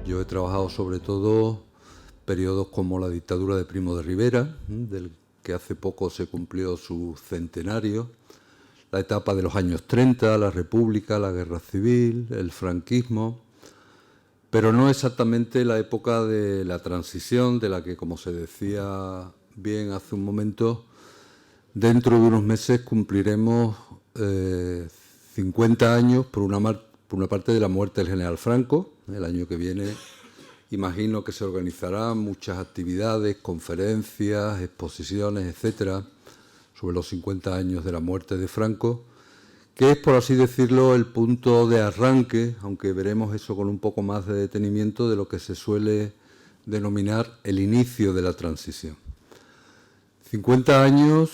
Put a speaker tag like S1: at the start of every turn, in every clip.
S1: Yo he trabajado sobre todo periodos como la dictadura de Primo de Rivera, del que hace poco se cumplió su centenario, la etapa de los años 30, la República, la Guerra Civil, el franquismo, pero no exactamente la época de la transición, de la que, como se decía bien hace un momento, dentro de unos meses cumpliremos 50 años por una parte de la muerte del general Franco. El año que viene imagino que se organizarán muchas actividades, conferencias, exposiciones, etcétera, sobre los 50 años de la muerte de Franco, que es, por así decirlo, el punto de arranque, aunque veremos eso con un poco más de detenimiento, de lo que se suele denominar el inicio de la transición. 50 años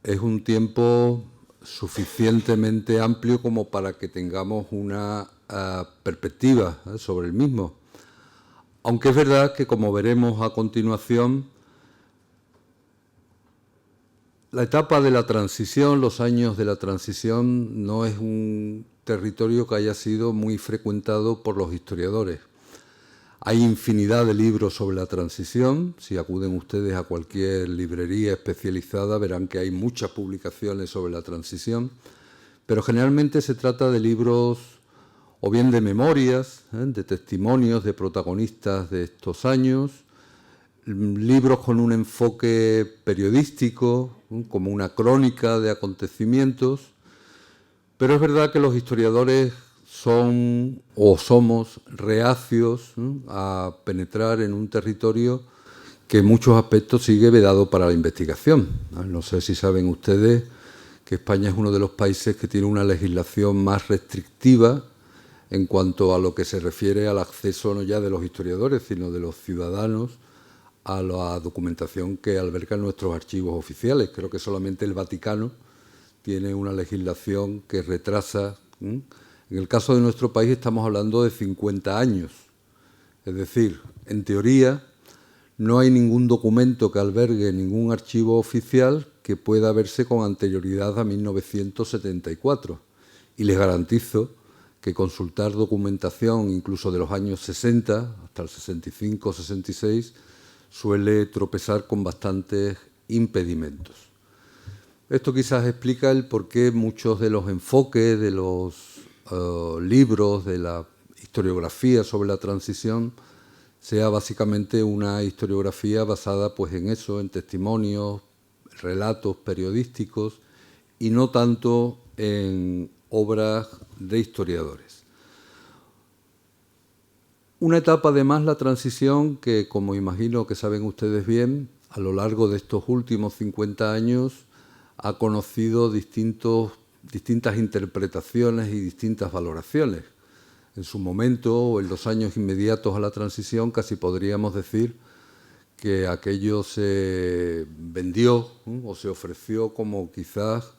S1: es un tiempo suficientemente amplio como para que tengamos una perspectiva sobre el mismo. Aunque es verdad que, como veremos a continuación, la etapa de la transición, los años de la transición, no es un territorio que haya sido muy frecuentado por los historiadores. Hay infinidad de libros sobre la transición. Si acuden ustedes a cualquier librería especializada, verán que hay muchas publicaciones sobre la transición, pero generalmente se trata de libros o bien de memorias, de testimonios de protagonistas de estos años, libros con un enfoque periodístico, como una crónica de acontecimientos, pero es verdad que los historiadores son o somos reacios a penetrar en un territorio que en muchos aspectos sigue vedado para la investigación. No sé si saben ustedes que España es uno de los países que tiene una legislación más restrictiva en cuanto a lo que se refiere al acceso no ya de los historiadores, sino de los ciudadanos a la documentación que albergan nuestros archivos oficiales. Creo que solamente el Vaticano tiene una legislación que retrasa. En el caso de nuestro país estamos hablando de 50 años. Es decir, en teoría no hay ningún documento que albergue ningún archivo oficial que pueda verse con anterioridad a 1974. Y les garantizo que consultar documentación incluso de los años 60, hasta el 65, 66, suele tropezar con bastantes impedimentos. Esto quizás explica el por qué muchos de los enfoques de los libros, de la historiografía sobre la transición, sea básicamente una historiografía basada pues, en eso, en testimonios, relatos periodísticos, y no tanto en obras de historiadores. Una etapa, además, la transición, que, como imagino que saben ustedes bien, a lo largo de estos últimos 50 años ha conocido distintas interpretaciones y distintas valoraciones. En su momento, o en los años inmediatos a la transición, casi podríamos decir que aquello se vendió o se ofreció como quizás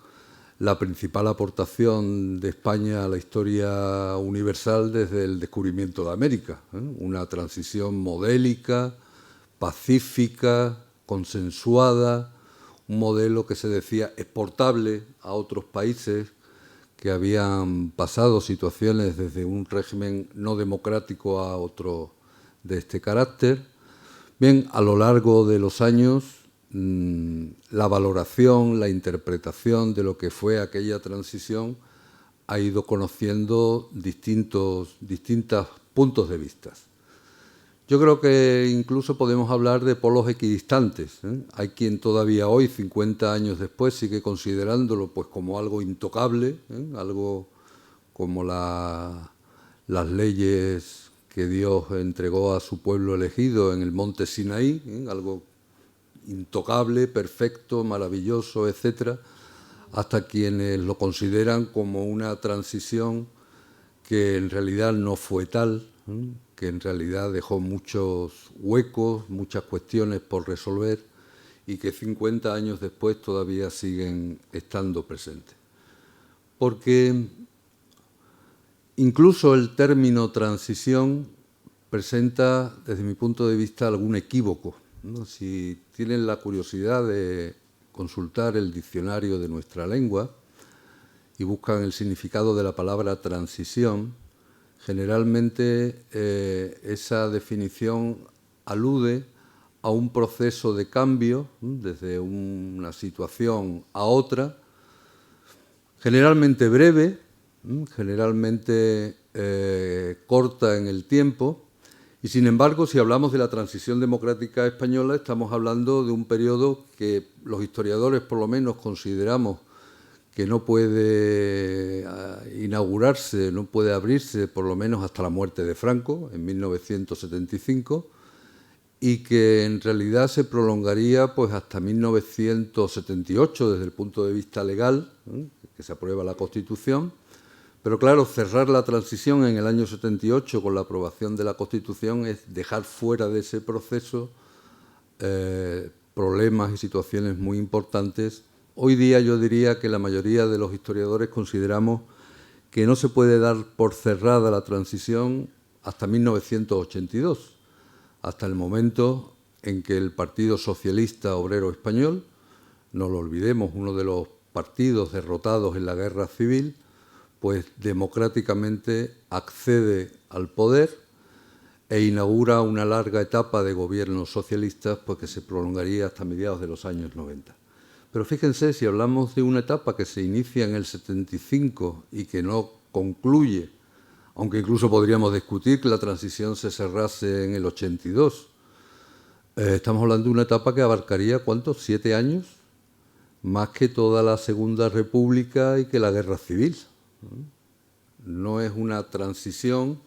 S1: la principal aportación de España a la historia universal desde el descubrimiento de América. Una transición modélica, pacífica, consensuada, un modelo que se decía exportable a otros países que habían pasado situaciones desde un régimen no democrático a otro de este carácter. Bien, a lo largo de los años, la valoración, la interpretación de lo que fue aquella transición ha ido conociendo distintos puntos de vista. Yo creo que incluso podemos hablar de polos equidistantes. Hay quien todavía hoy, 50 años después, sigue considerándolo pues, como algo intocable, algo como las leyes que Dios entregó a su pueblo elegido en el monte Sinaí, algo intocable, perfecto, maravilloso, etcétera, hasta quienes lo consideran como una transición que en realidad no fue tal, que en realidad dejó muchos huecos, muchas cuestiones por resolver y que 50 años después todavía siguen estando presentes. Porque incluso el término transición presenta, desde mi punto de vista, algún equívoco, ¿no? Si tienen la curiosidad de consultar el diccionario de nuestra lengua y buscan el significado de la palabra transición, generalmente esa definición alude a un proceso de cambio desde una situación a otra, generalmente breve, generalmente corta en el tiempo, y sin embargo, si hablamos de la transición democrática española, estamos hablando de un periodo que los historiadores por lo menos consideramos que no puede inaugurarse, no puede abrirse por lo menos hasta la muerte de Franco en 1975, y que en realidad se prolongaría pues hasta 1978 desde el punto de vista legal, que se aprueba la Constitución. Pero claro, cerrar la transición en el año 78 con la aprobación de la Constitución es dejar fuera de ese proceso problemas y situaciones muy importantes. Hoy día yo diría que la mayoría de los historiadores consideramos que no se puede dar por cerrada la transición hasta 1982, hasta el momento en que el Partido Socialista Obrero Español, no lo olvidemos, uno de los partidos derrotados en la guerra civil, pues democráticamente accede al poder e inaugura una larga etapa de gobiernos socialistas pues, que se prolongaría hasta mediados de los años 90. Pero fíjense, si hablamos de una etapa que se inicia en el 75 y que no concluye, aunque incluso podríamos discutir que la transición se cerrase en el 82, estamos hablando de una etapa que abarcaría, ¿cuántos? 7 años, más que toda la Segunda República y que la Guerra Civil. No es una transición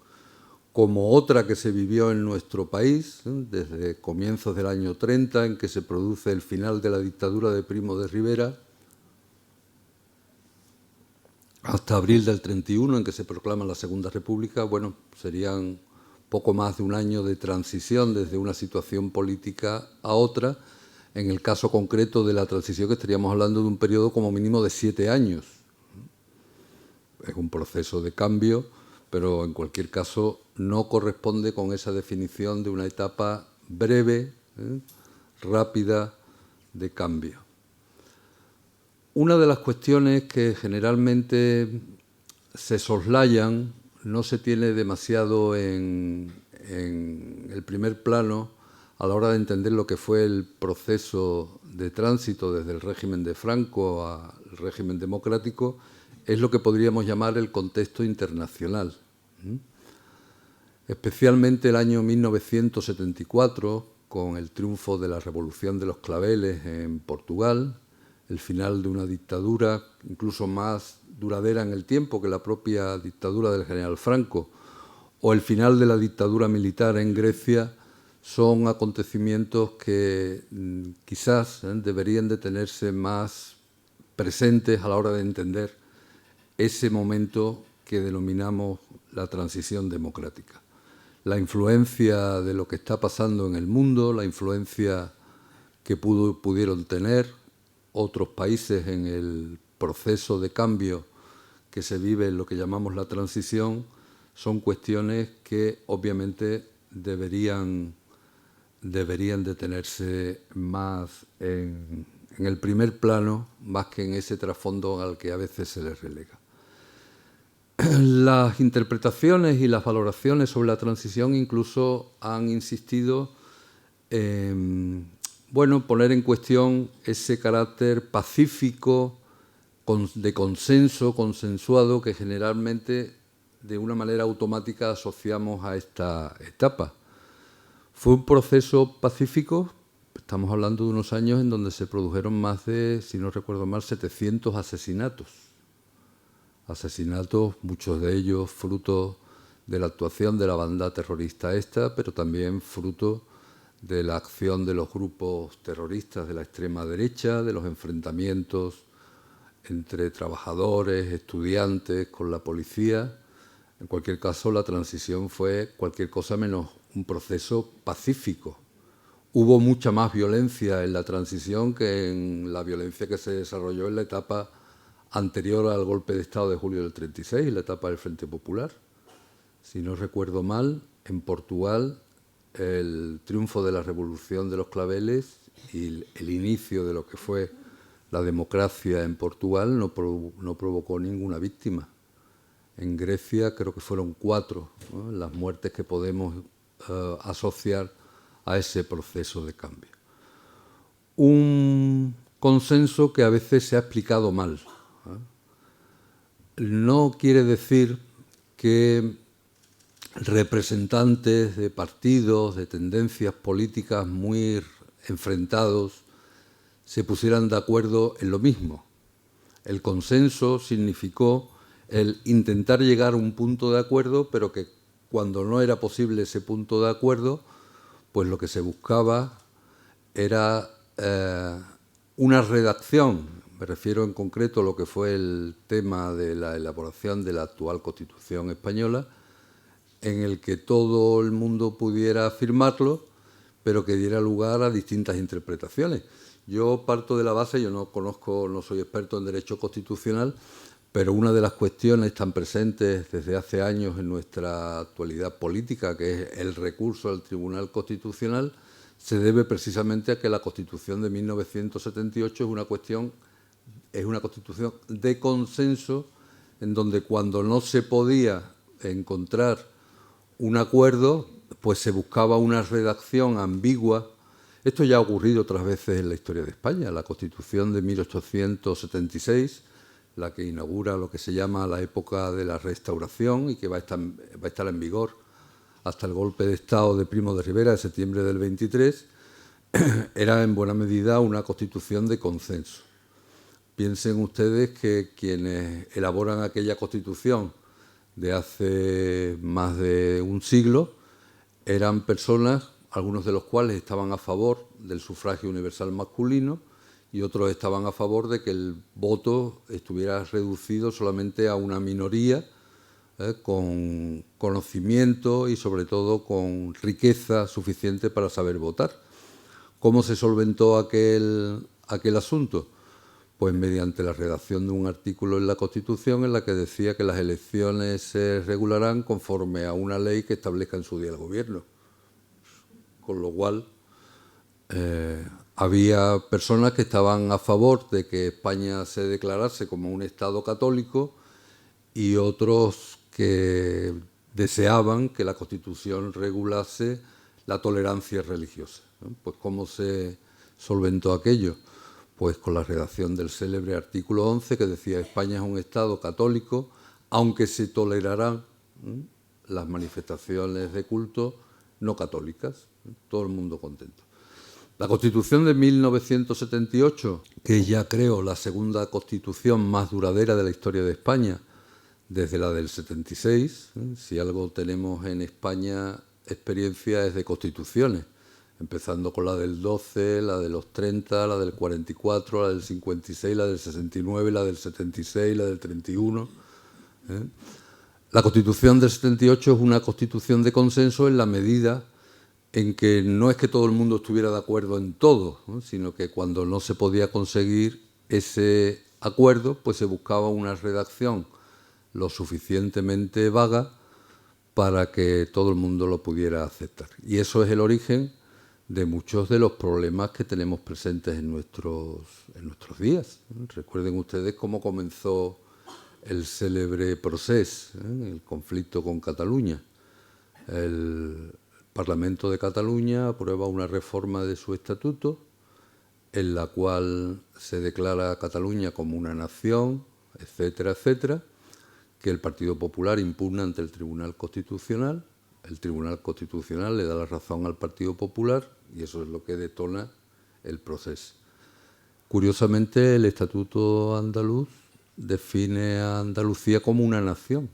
S1: como otra que se vivió en nuestro país, desde comienzos del año 30, en que se produce el final de la dictadura de Primo de Rivera, hasta abril del 31, en que se proclama la Segunda República. Bueno, serían poco más de un año de transición desde una situación política a otra. En el caso concreto de la transición, que estaríamos hablando de un periodo como mínimo de 7 años. Es un proceso de cambio, pero en cualquier caso no corresponde con esa definición de una etapa breve, rápida de cambio. Una de las cuestiones que generalmente se soslayan, no se tiene demasiado en el primer plano a la hora de entender lo que fue el proceso de tránsito desde el régimen de Franco al régimen democrático, es lo que podríamos llamar el contexto internacional. Especialmente el año 1974, con el triunfo de la Revolución de los Claveles en Portugal, el final de una dictadura incluso más duradera en el tiempo que la propia dictadura del general Franco, o el final de la dictadura militar en Grecia, son acontecimientos que quizás deberían de tenerse más presentes a la hora de entender ese momento que denominamos la transición democrática. La influencia de lo que está pasando en el mundo, la influencia que pudieron tener otros países en el proceso de cambio que se vive en lo que llamamos la transición, son cuestiones que obviamente deberían de tenerse más en el primer plano, más que en ese trasfondo al que a veces se les relega. Las interpretaciones y las valoraciones sobre la transición incluso han insistido en poner en cuestión ese carácter pacífico, de consenso, consensuado, que generalmente de una manera automática asociamos a esta etapa. Fue un proceso pacífico, estamos hablando de unos años en donde se produjeron más de, si no recuerdo mal, 700 asesinatos. Asesinatos, muchos de ellos fruto de la actuación de la banda terrorista esta, pero también fruto de la acción de los grupos terroristas de la extrema derecha, de los enfrentamientos entre trabajadores, estudiantes, con la policía. En cualquier caso, la transición fue cualquier cosa menos un proceso pacífico. Hubo mucha más violencia en la transición que en la violencia que se desarrolló en la etapa anterior al golpe de Estado de julio del 36, la etapa del Frente Popular. Si no recuerdo mal, en Portugal el triunfo de la Revolución de los Claveles y el inicio de lo que fue la democracia en Portugal no provocó ninguna víctima. En Grecia creo que fueron 4, ¿no?, las muertes que podemos asociar a ese proceso de cambio. Un consenso que a veces se ha explicado mal. No quiere decir que representantes de partidos, de tendencias políticas muy enfrentados, se pusieran de acuerdo en lo mismo. El consenso significó el intentar llegar a un punto de acuerdo, pero que cuando no era posible ese punto de acuerdo, pues lo que se buscaba era una redacción. Me refiero en concreto a lo que fue el tema de la elaboración de la actual Constitución española, en el que todo el mundo pudiera firmarlo, pero que diera lugar a distintas interpretaciones. Yo parto de la base, yo no soy experto en derecho constitucional, pero una de las cuestiones tan presentes desde hace años en nuestra actualidad política, que es el recurso al Tribunal Constitucional, se debe precisamente a que la Constitución de 1978 es una Constitución de consenso, en donde cuando no se podía encontrar un acuerdo, pues se buscaba una redacción ambigua. Esto ya ha ocurrido otras veces en la historia de España. La Constitución de 1876, la que inaugura lo que se llama la época de la Restauración y que va a estar en vigor hasta el golpe de Estado de Primo de Rivera de septiembre del 23, era en buena medida una Constitución de consenso. Piensen ustedes que quienes elaboran aquella Constitución de hace más de un siglo eran personas, algunos de los cuales estaban a favor del sufragio universal masculino y otros estaban a favor de que el voto estuviera reducido solamente a una minoría con conocimiento y sobre todo con riqueza suficiente para saber votar. ¿Cómo se solventó aquel asunto? Pues mediante la redacción de un artículo en la Constitución en la que decía que las elecciones se regularán conforme a una ley que establezca en su día el Gobierno. Con lo cual, había personas que estaban a favor de que España se declarase como un Estado católico y otros que deseaban que la Constitución regulase la tolerancia religiosa, ¿no? Pues ¿cómo se solventó aquello? Pues con la redacción del célebre artículo 11 que decía España es un Estado católico, aunque se tolerarán las manifestaciones de culto no católicas. Todo el mundo contento. La Constitución de 1978, que es ya creo la segunda Constitución más duradera de la historia de España, desde la del 76, si algo tenemos en España experiencia es de constituciones, empezando con la del 12, la de los 30, la del 44, la del 56, la del 69, la del 76, la del 31. La Constitución del 78 es una constitución de consenso en la medida en que no es que todo el mundo estuviera de acuerdo en todo, ¿no?, sino que cuando no se podía conseguir ese acuerdo, pues se buscaba una redacción lo suficientemente vaga para que todo el mundo lo pudiera aceptar. Y eso es el origen de muchos de los problemas que tenemos presentes en nuestros días. Recuerden ustedes cómo comenzó el célebre procés, el conflicto con Cataluña. El Parlamento de Cataluña aprueba una reforma de su estatuto en la cual se declara a Cataluña como una nación, etcétera, etcétera, que el Partido Popular impugna ante el Tribunal Constitucional. El Tribunal Constitucional le da la razón al Partido Popular y eso es lo que detona el proceso. Curiosamente, el Estatuto andaluz define a Andalucía como una nación,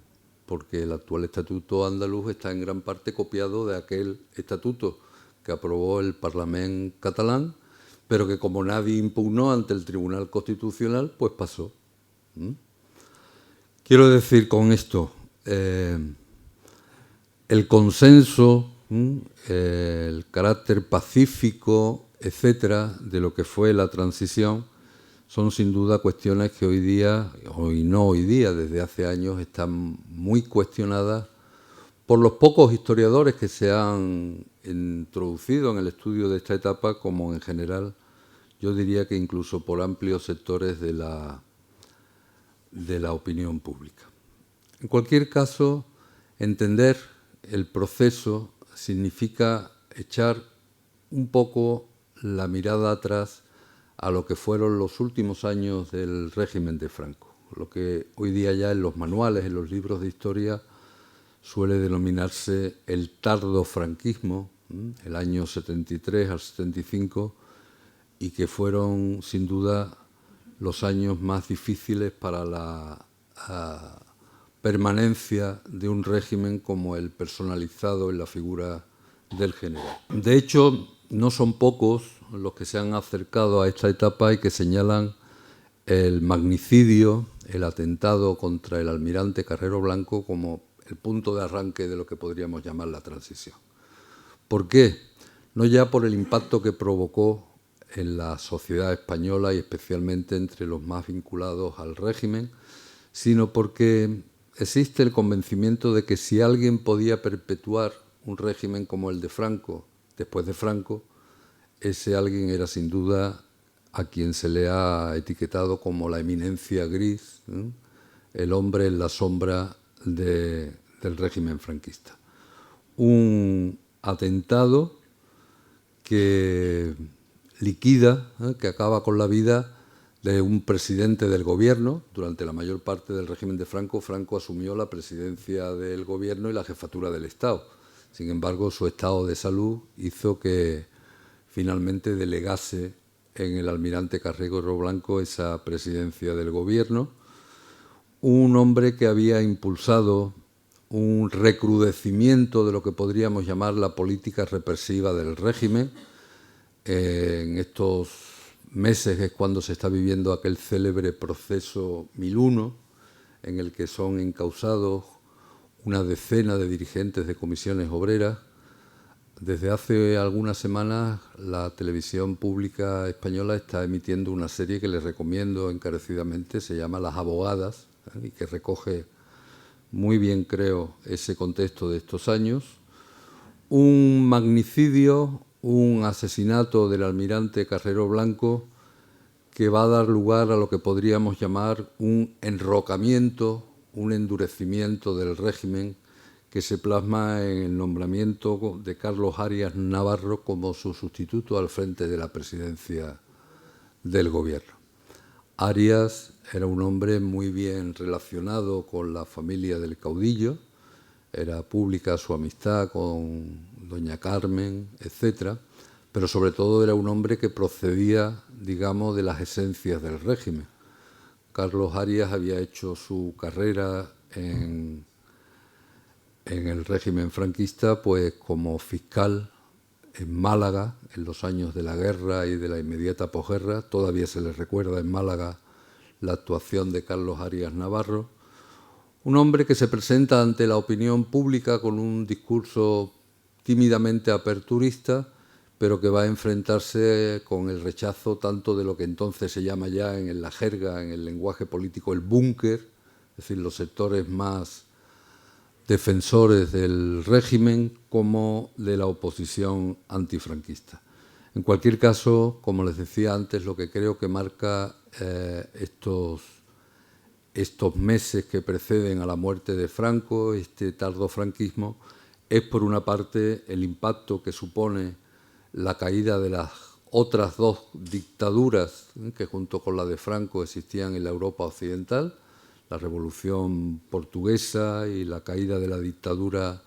S1: porque el actual Estatuto andaluz está en gran parte copiado de aquel estatuto que aprobó el Parlamento catalán, pero que como nadie impugnó ante el Tribunal Constitucional, pues pasó. Quiero decir con esto, el consenso, el carácter pacífico, etcétera, de lo que fue la transición, son sin duda cuestiones que hoy día, desde hace años, están muy cuestionadas por los pocos historiadores que se han introducido en el estudio de esta etapa, como en general, yo diría que incluso por amplios sectores de la opinión pública. En cualquier caso, entender el proceso significa echar un poco la mirada atrás a lo que fueron los últimos años del régimen de Franco, lo que hoy día ya en los manuales, en los libros de historia, suele denominarse el tardo franquismo, el año 73 al 75, y que fueron sin duda los años más difíciles para la permanencia de un régimen como el personalizado en la figura del general. De hecho, no son pocos los que se han acercado a esta etapa y que señalan el magnicidio, el atentado contra el almirante Carrero Blanco como el punto de arranque de lo que podríamos llamar la transición. ¿Por qué? No ya por el impacto que provocó en la sociedad española y especialmente entre los más vinculados al régimen, sino porque existe el convencimiento de que si alguien podía perpetuar un régimen como el de Franco, después de Franco, ese alguien era sin duda a quien se le ha etiquetado como la eminencia gris, ¿eh? El hombre en la sombra del régimen franquista. Un atentado que liquida, que acaba con la vida de un presidente del gobierno. Durante la mayor parte del régimen de Franco, Franco asumió la presidencia del gobierno y la jefatura del Estado. Sin embargo, su estado de salud hizo que finalmente delegase en el almirante Carrero Blanco esa presidencia del gobierno. Un hombre que había impulsado un recrudecimiento de lo que podríamos llamar la política represiva del régimen. En estos meses es cuando se está viviendo aquel célebre proceso 1001, en el que son encausados una decena de dirigentes de comisiones obreras. Desde hace algunas semanas la televisión pública española está emitiendo una serie que les recomiendo encarecidamente, se llama Las Abogadas, y que recoge muy bien, creo, ese contexto de estos años. Un magnicidio, un asesinato del almirante Carrero Blanco que va a dar lugar a lo que podríamos llamar un enrocamiento, un endurecimiento del régimen que se plasma en el nombramiento de Carlos Arias Navarro como su sustituto al frente de la presidencia del gobierno. Arias era un hombre muy bien relacionado con la familia del caudillo, era pública su amistad con doña Carmen, etcétera, pero sobre todo era un hombre que procedía, digamos, de las esencias del régimen. Carlos Arias había hecho su carrera en el régimen franquista, pues como fiscal en Málaga, en los años de la guerra y de la inmediata posguerra. Todavía se les recuerda en Málaga la actuación de Carlos Arias Navarro. Un hombre que se presenta ante la opinión pública con un discurso tímidamente aperturista, pero que va a enfrentarse con el rechazo tanto de lo que entonces se llama ya en la jerga, en el lenguaje político, el búnker, es decir, los sectores más defensores del régimen, como de la oposición antifranquista. En cualquier caso, como les decía antes, lo que creo que marca estos meses que preceden a la muerte de Franco, este tardofranquismo, es por una parte el impacto que supone la caída de las otras dos dictaduras que junto con la de Franco existían en la Europa occidental, la Revolución Portuguesa y la caída de la dictadura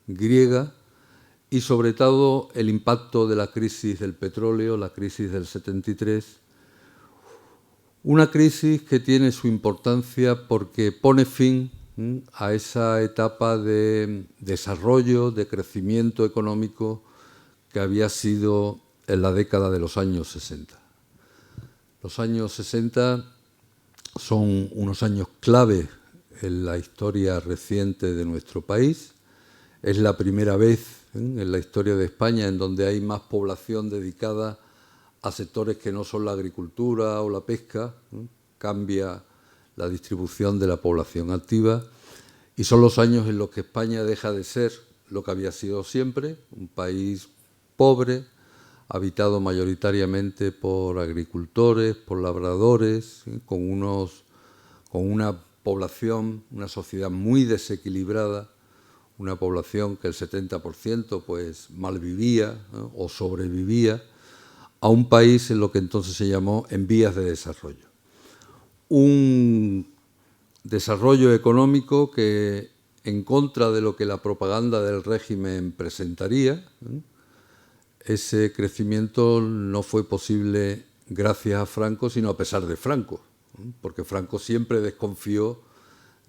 S1: griega, y sobre todo el impacto de la crisis del petróleo, la crisis del 73, una crisis que tiene su importancia porque pone fin a esa etapa de desarrollo, de crecimiento económico que había sido en la década de los años 60. Los años 60 son unos años clave en la historia reciente de nuestro país. Es la primera vez en la historia de España en donde hay más población dedicada a sectores que no son la agricultura o la pesca. Cambia la distribución de la población activa y son los años en los que España deja de ser lo que había sido siempre, un país pobre, habitado mayoritariamente por agricultores, por labradores, con una población, una sociedad muy desequilibrada, una población que el 70% pues malvivía, ¿no?, o sobrevivía, a un país en lo que entonces se llamó en vías de desarrollo. Un desarrollo económico que, en contra de lo que la propaganda del régimen presentaría, ¿eh?, ese crecimiento no fue posible gracias a Franco, sino a pesar de Franco, ¿eh?, porque Franco siempre desconfió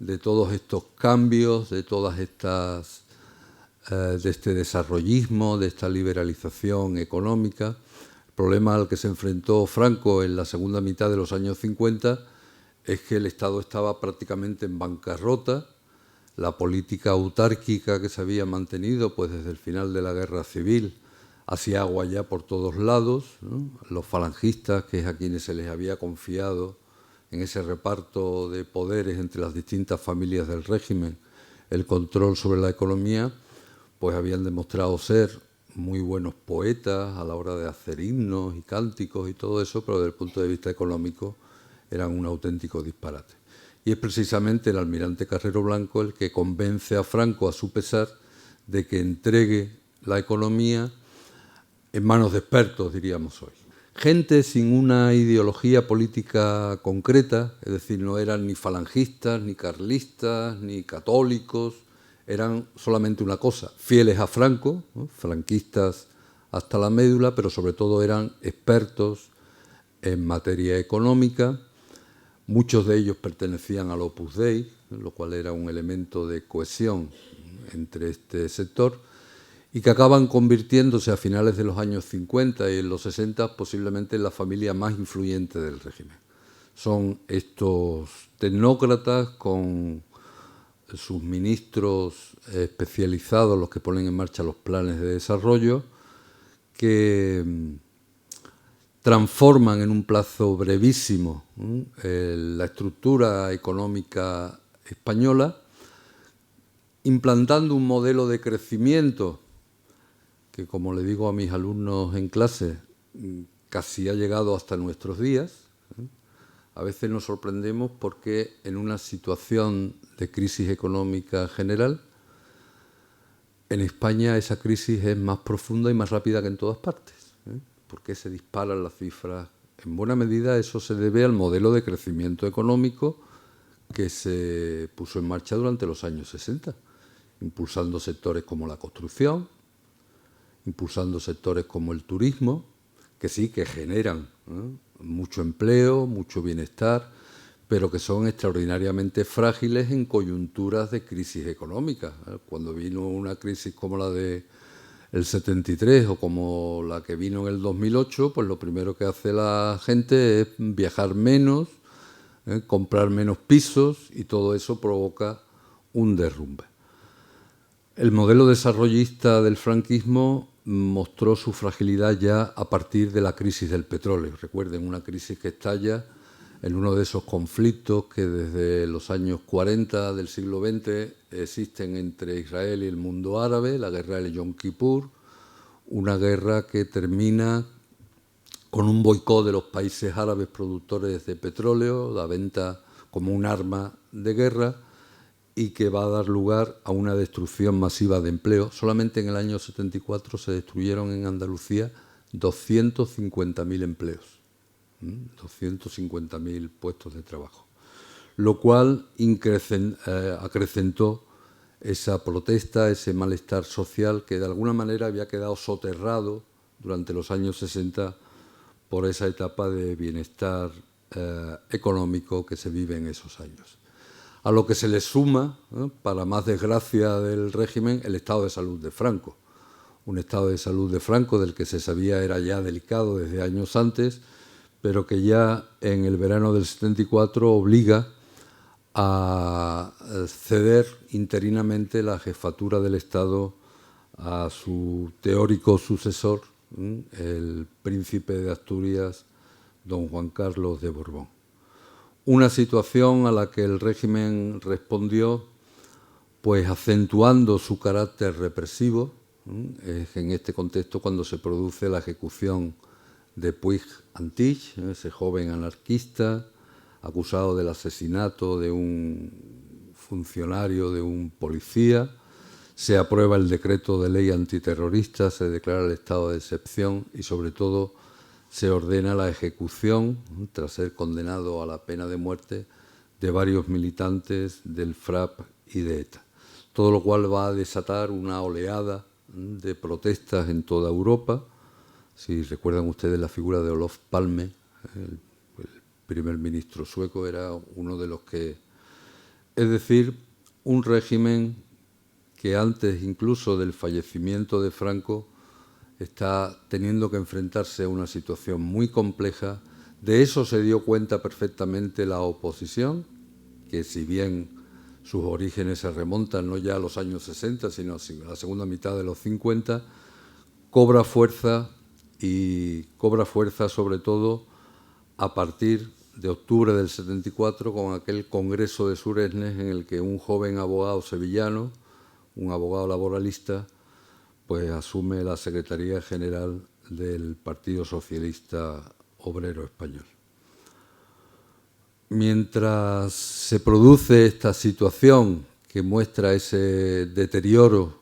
S1: de todos estos cambios, de todas estas, de este desarrollismo, de esta liberalización económica. El problema al que se enfrentó Franco en la segunda mitad de los años 50 es que el Estado estaba prácticamente en bancarrota. La política autárquica que se había mantenido pues desde el final de la Guerra Civil hacía agua ya por todos lados, ¿no? Los falangistas, que es a quienes se les había confiado en ese reparto de poderes entre las distintas familias del régimen el control sobre la economía, pues habían demostrado ser muy buenos poetas a la hora de hacer himnos y cánticos y todo eso, pero desde el punto de vista económico eran un auténtico disparate. Y es precisamente el almirante Carrero Blanco el que convence a Franco, a su pesar, de que entregue la economía en manos de expertos, diríamos hoy. Gente sin una ideología política concreta, es decir, no eran ni falangistas, ni carlistas, ni católicos, eran solamente una cosa, fieles a Franco, ¿no?, franquistas hasta la médula, pero sobre todo eran expertos en materia económica. Muchos de ellos pertenecían al Opus Dei, lo cual era un elemento de cohesión entre este sector, y que acaban convirtiéndose a finales de los años 50 y en los 60 posiblemente en la familia más influyente del régimen. Son estos tecnócratas con sus ministros especializados, los que ponen en marcha los planes de desarrollo, que transforman en un plazo brevísimo la estructura económica española, implantando un modelo de crecimiento que, como le digo a mis alumnos en clase, casi ha llegado hasta nuestros días. A veces nos sorprendemos porque en una situación de crisis económica general, en España esa crisis es más profunda y más rápida que en todas partes. ¿Por qué se disparan las cifras? En buena medida eso se debe al modelo de crecimiento económico que se puso en marcha durante los años 60, impulsando sectores como la construcción, impulsando sectores como el turismo, que sí, que generan mucho empleo, mucho bienestar, pero que son extraordinariamente frágiles en coyunturas de crisis económica. Cuando vino una crisis como la del 73 o como la que vino en el 2008, pues lo primero que hace la gente es viajar menos, comprar menos pisos, y todo eso provoca un derrumbe. El modelo desarrollista del franquismo mostró su fragilidad ya a partir de la crisis del petróleo. Recuerden, una crisis que estalla en uno de esos conflictos que desde los años 40 del siglo XX existen entre Israel y el mundo árabe, la guerra del Yom Kippur, una guerra que termina con un boicot de los países árabes productores de petróleo, la venta como un arma de guerra, y que va a dar lugar a una destrucción masiva de empleo. Solamente en el año 74 se destruyeron en Andalucía 250.000 empleos, 250.000 puestos de trabajo, lo cual acrecentó esa protesta, ese malestar social que de alguna manera había quedado soterrado durante los años 60 por esa etapa de bienestar económico que se vive en esos años. A lo que se le suma, para más desgracia del régimen, el estado de salud de Franco. Un estado de salud de Franco del que se sabía era ya delicado desde años antes, pero que ya en el verano del 74 obliga a ceder interinamente la jefatura del Estado a su teórico sucesor, el príncipe de Asturias, don Juan Carlos de Borbón. Una situación a la que el régimen respondió pues acentuando su carácter represivo. Es en este contexto cuando se produce la ejecución de Puig Antich, ese joven anarquista, acusado del asesinato de un funcionario, de un policía. Se aprueba el decreto de ley antiterrorista, se declara el estado de excepción y, sobre todo, se ordena la ejecución, tras ser condenado a la pena de muerte, de varios militantes del FRAP y de ETA. Todo lo cual va a desatar una oleada de protestas en toda Europa. Si recuerdan ustedes la figura de Olof Palme, el primer ministro sueco, era uno de los que... Es decir, un régimen que antes incluso del fallecimiento de Franco está teniendo que enfrentarse a una situación muy compleja. De eso se dio cuenta perfectamente la oposición, que si bien sus orígenes se remontan no ya a los años 60, sino a la segunda mitad de los 50, cobra fuerza, y cobra fuerza sobre todo a partir de octubre del 74, con aquel Congreso de Suresnes en el que un joven abogado sevillano, un abogado laboralista, pues asume la Secretaría General del Partido Socialista Obrero Español. Mientras se produce esta situación que muestra ese deterioro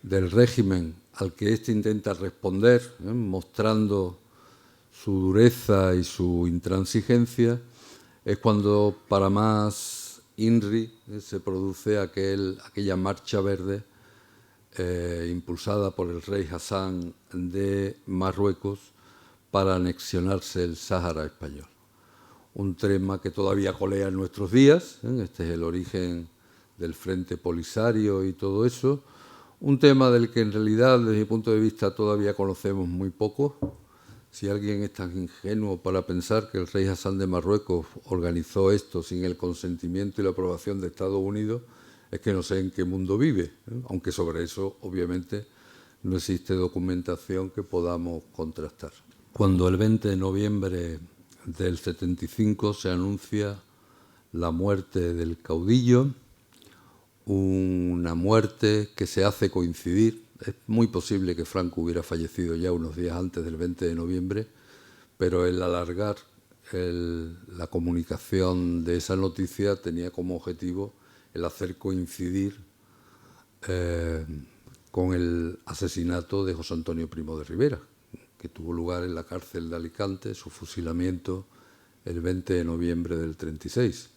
S1: del régimen al que éste intenta responder, mostrando su dureza y su intransigencia, es cuando, para más INRI, se produce aquella marcha verde impulsada por el rey Hassan de Marruecos para anexionarse el Sáhara español. Un tema que todavía colea en nuestros días, este es el origen del Frente Polisario y todo eso, un tema del que en realidad, desde mi punto de vista, todavía conocemos muy poco. Si alguien es tan ingenuo para pensar que el rey Hassan de Marruecos organizó esto sin el consentimiento y la aprobación de Estados Unidos, es que no sé en qué mundo vive, aunque sobre eso, obviamente, no existe documentación que podamos contrastar. Cuando el 20 de noviembre del 75 se anuncia la muerte del caudillo, una muerte que se hace coincidir. Es muy posible que Franco hubiera fallecido ya unos días antes del 20 de noviembre, pero el alargar la comunicación de esa noticia tenía como objetivo el hacer coincidir con el asesinato de José Antonio Primo de Rivera, que tuvo lugar en la cárcel de Alicante, su fusilamiento el 20 de noviembre del 36.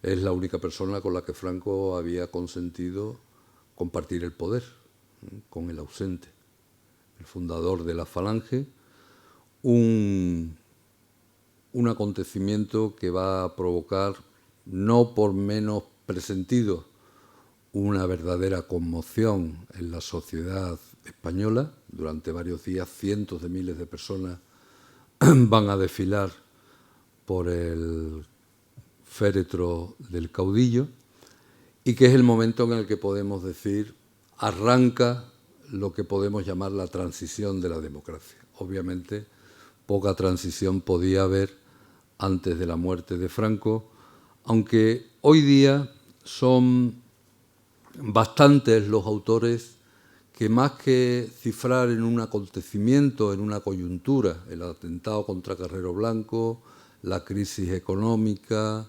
S1: Es la única persona con la que Franco había consentido compartir el poder, con el ausente, el fundador de la Falange, un acontecimiento que va a provocar, no por menos presentido, una verdadera conmoción en la sociedad española. Durante varios días, cientos de miles de personas van a desfilar por el féretro del caudillo, y que es el momento en el que podemos decir arranca lo que podemos llamar la transición de la democracia. Obviamente, poca transición podía haber antes de la muerte de Franco, aunque hoy día son bastantes los autores que, más que cifrar en un acontecimiento, en una coyuntura, el atentado contra Carrero Blanco, la crisis económica,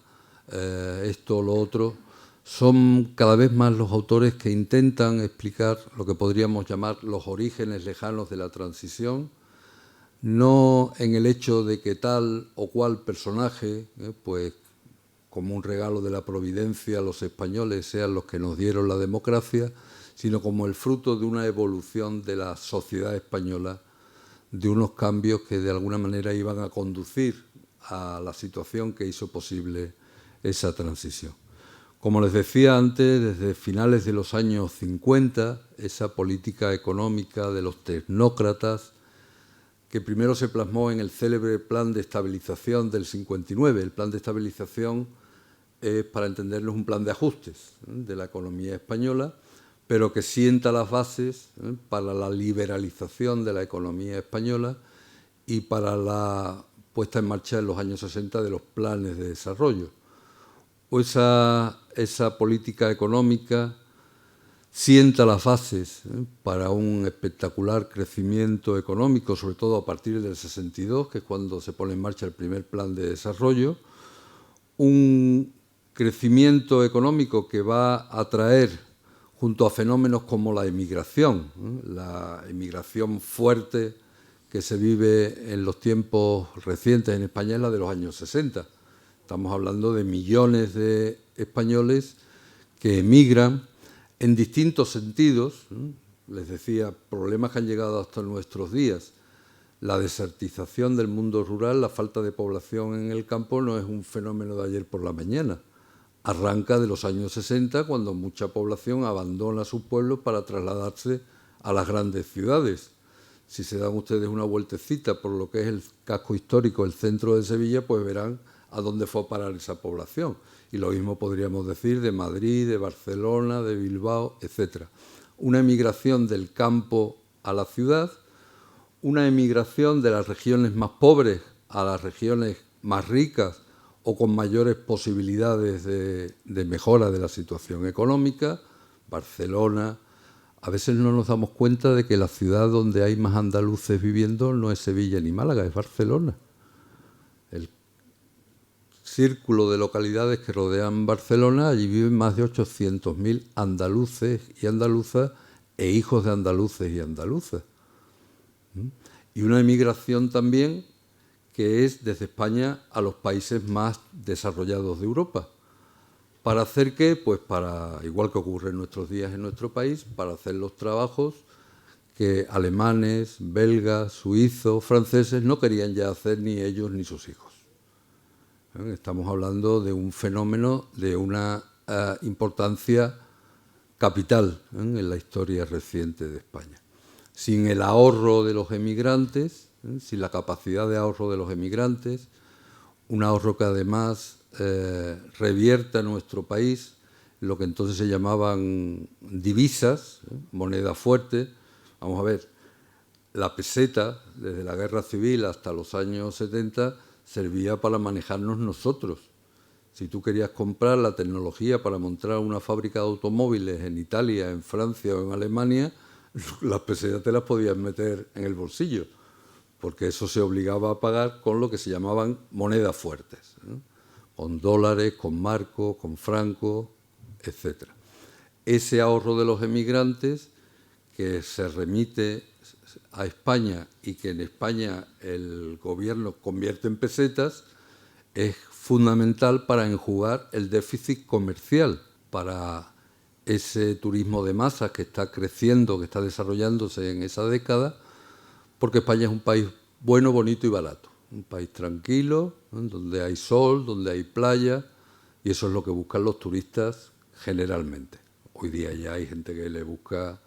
S1: esto o lo otro, son cada vez más los autores que intentan explicar lo que podríamos llamar los orígenes lejanos de la transición, no en el hecho de que tal o cual personaje, pues como un regalo de la providencia, los españoles sean los que nos dieron la democracia, sino como el fruto de una evolución de la sociedad española, de unos cambios que de alguna manera iban a conducir a la situación que hizo posible esa transición. Como les decía antes, desde finales de los años 50, esa política económica de los tecnócratas, que primero se plasmó en el célebre Plan de Estabilización del 59. El Plan de Estabilización es, para entenderlo, un plan de ajustes de la economía española, pero que sienta las bases para la liberalización de la economía española y para la puesta en marcha en los años 60 de los planes de desarrollo. Esa política económica sienta las bases para un espectacular crecimiento económico, sobre todo a partir del 62, que es cuando se pone en marcha el primer plan de desarrollo, un crecimiento económico que va a traer, junto a fenómenos como la emigración fuerte que se vive en los tiempos recientes en España, es la de los años 60. Estamos hablando de millones de españoles que emigran en distintos sentidos. Les decía, problemas que han llegado hasta nuestros días. La desertización del mundo rural, la falta de población en el campo no es un fenómeno de ayer por la mañana. Arranca de los años 60, cuando mucha población abandona sus pueblos para trasladarse a las grandes ciudades. Si se dan ustedes una vueltecita por lo que es el casco histórico, el centro de Sevilla, pues verán a dónde fue a parar esa población. Y lo mismo podríamos decir de Madrid, de Barcelona, de Bilbao, etc. Una emigración del campo a la ciudad, una emigración de las regiones más pobres a las regiones más ricas o con mayores posibilidades de mejora de la situación económica. Barcelona. A veces no nos damos cuenta de que la ciudad donde hay más andaluces viviendo no es Sevilla ni Málaga, es Barcelona. El círculo de localidades que rodean Barcelona, allí viven más de 800.000 andaluces y andaluzas e hijos de andaluces y andaluzas. Y una emigración también que es desde España a los países más desarrollados de Europa. ¿Para hacer qué? Pues para, igual que ocurre en nuestros días en nuestro país, para hacer los trabajos que alemanes, belgas, suizos, franceses no querían ya hacer ni ellos ni sus hijos. Estamos hablando de un fenómeno de una importancia capital en la historia reciente de España. Sin el ahorro de los emigrantes, sin la capacidad de ahorro de los emigrantes, un ahorro que además revierta en nuestro país lo que entonces se llamaban divisas, moneda fuerte. Vamos a ver, la peseta, desde la Guerra Civil hasta los años 70, servía para manejarnos nosotros. Si tú querías comprar la tecnología para montar una fábrica de automóviles en Italia, en Francia o en Alemania, las pesetas te las podías meter en el bolsillo, porque eso se obligaba a pagar con lo que se llamaban monedas fuertes, con dólares, con marcos, con francos, etc. Ese ahorro de los emigrantes que se remite a España y que en España el gobierno convierte en pesetas es fundamental para enjugar el déficit comercial, para ese turismo de masas que está creciendo, que está desarrollándose en esa década, porque España es un país bueno, bonito y barato. Un país tranquilo, donde hay sol, donde hay playa, y eso es lo que buscan los turistas generalmente. Hoy día ya hay gente que le busca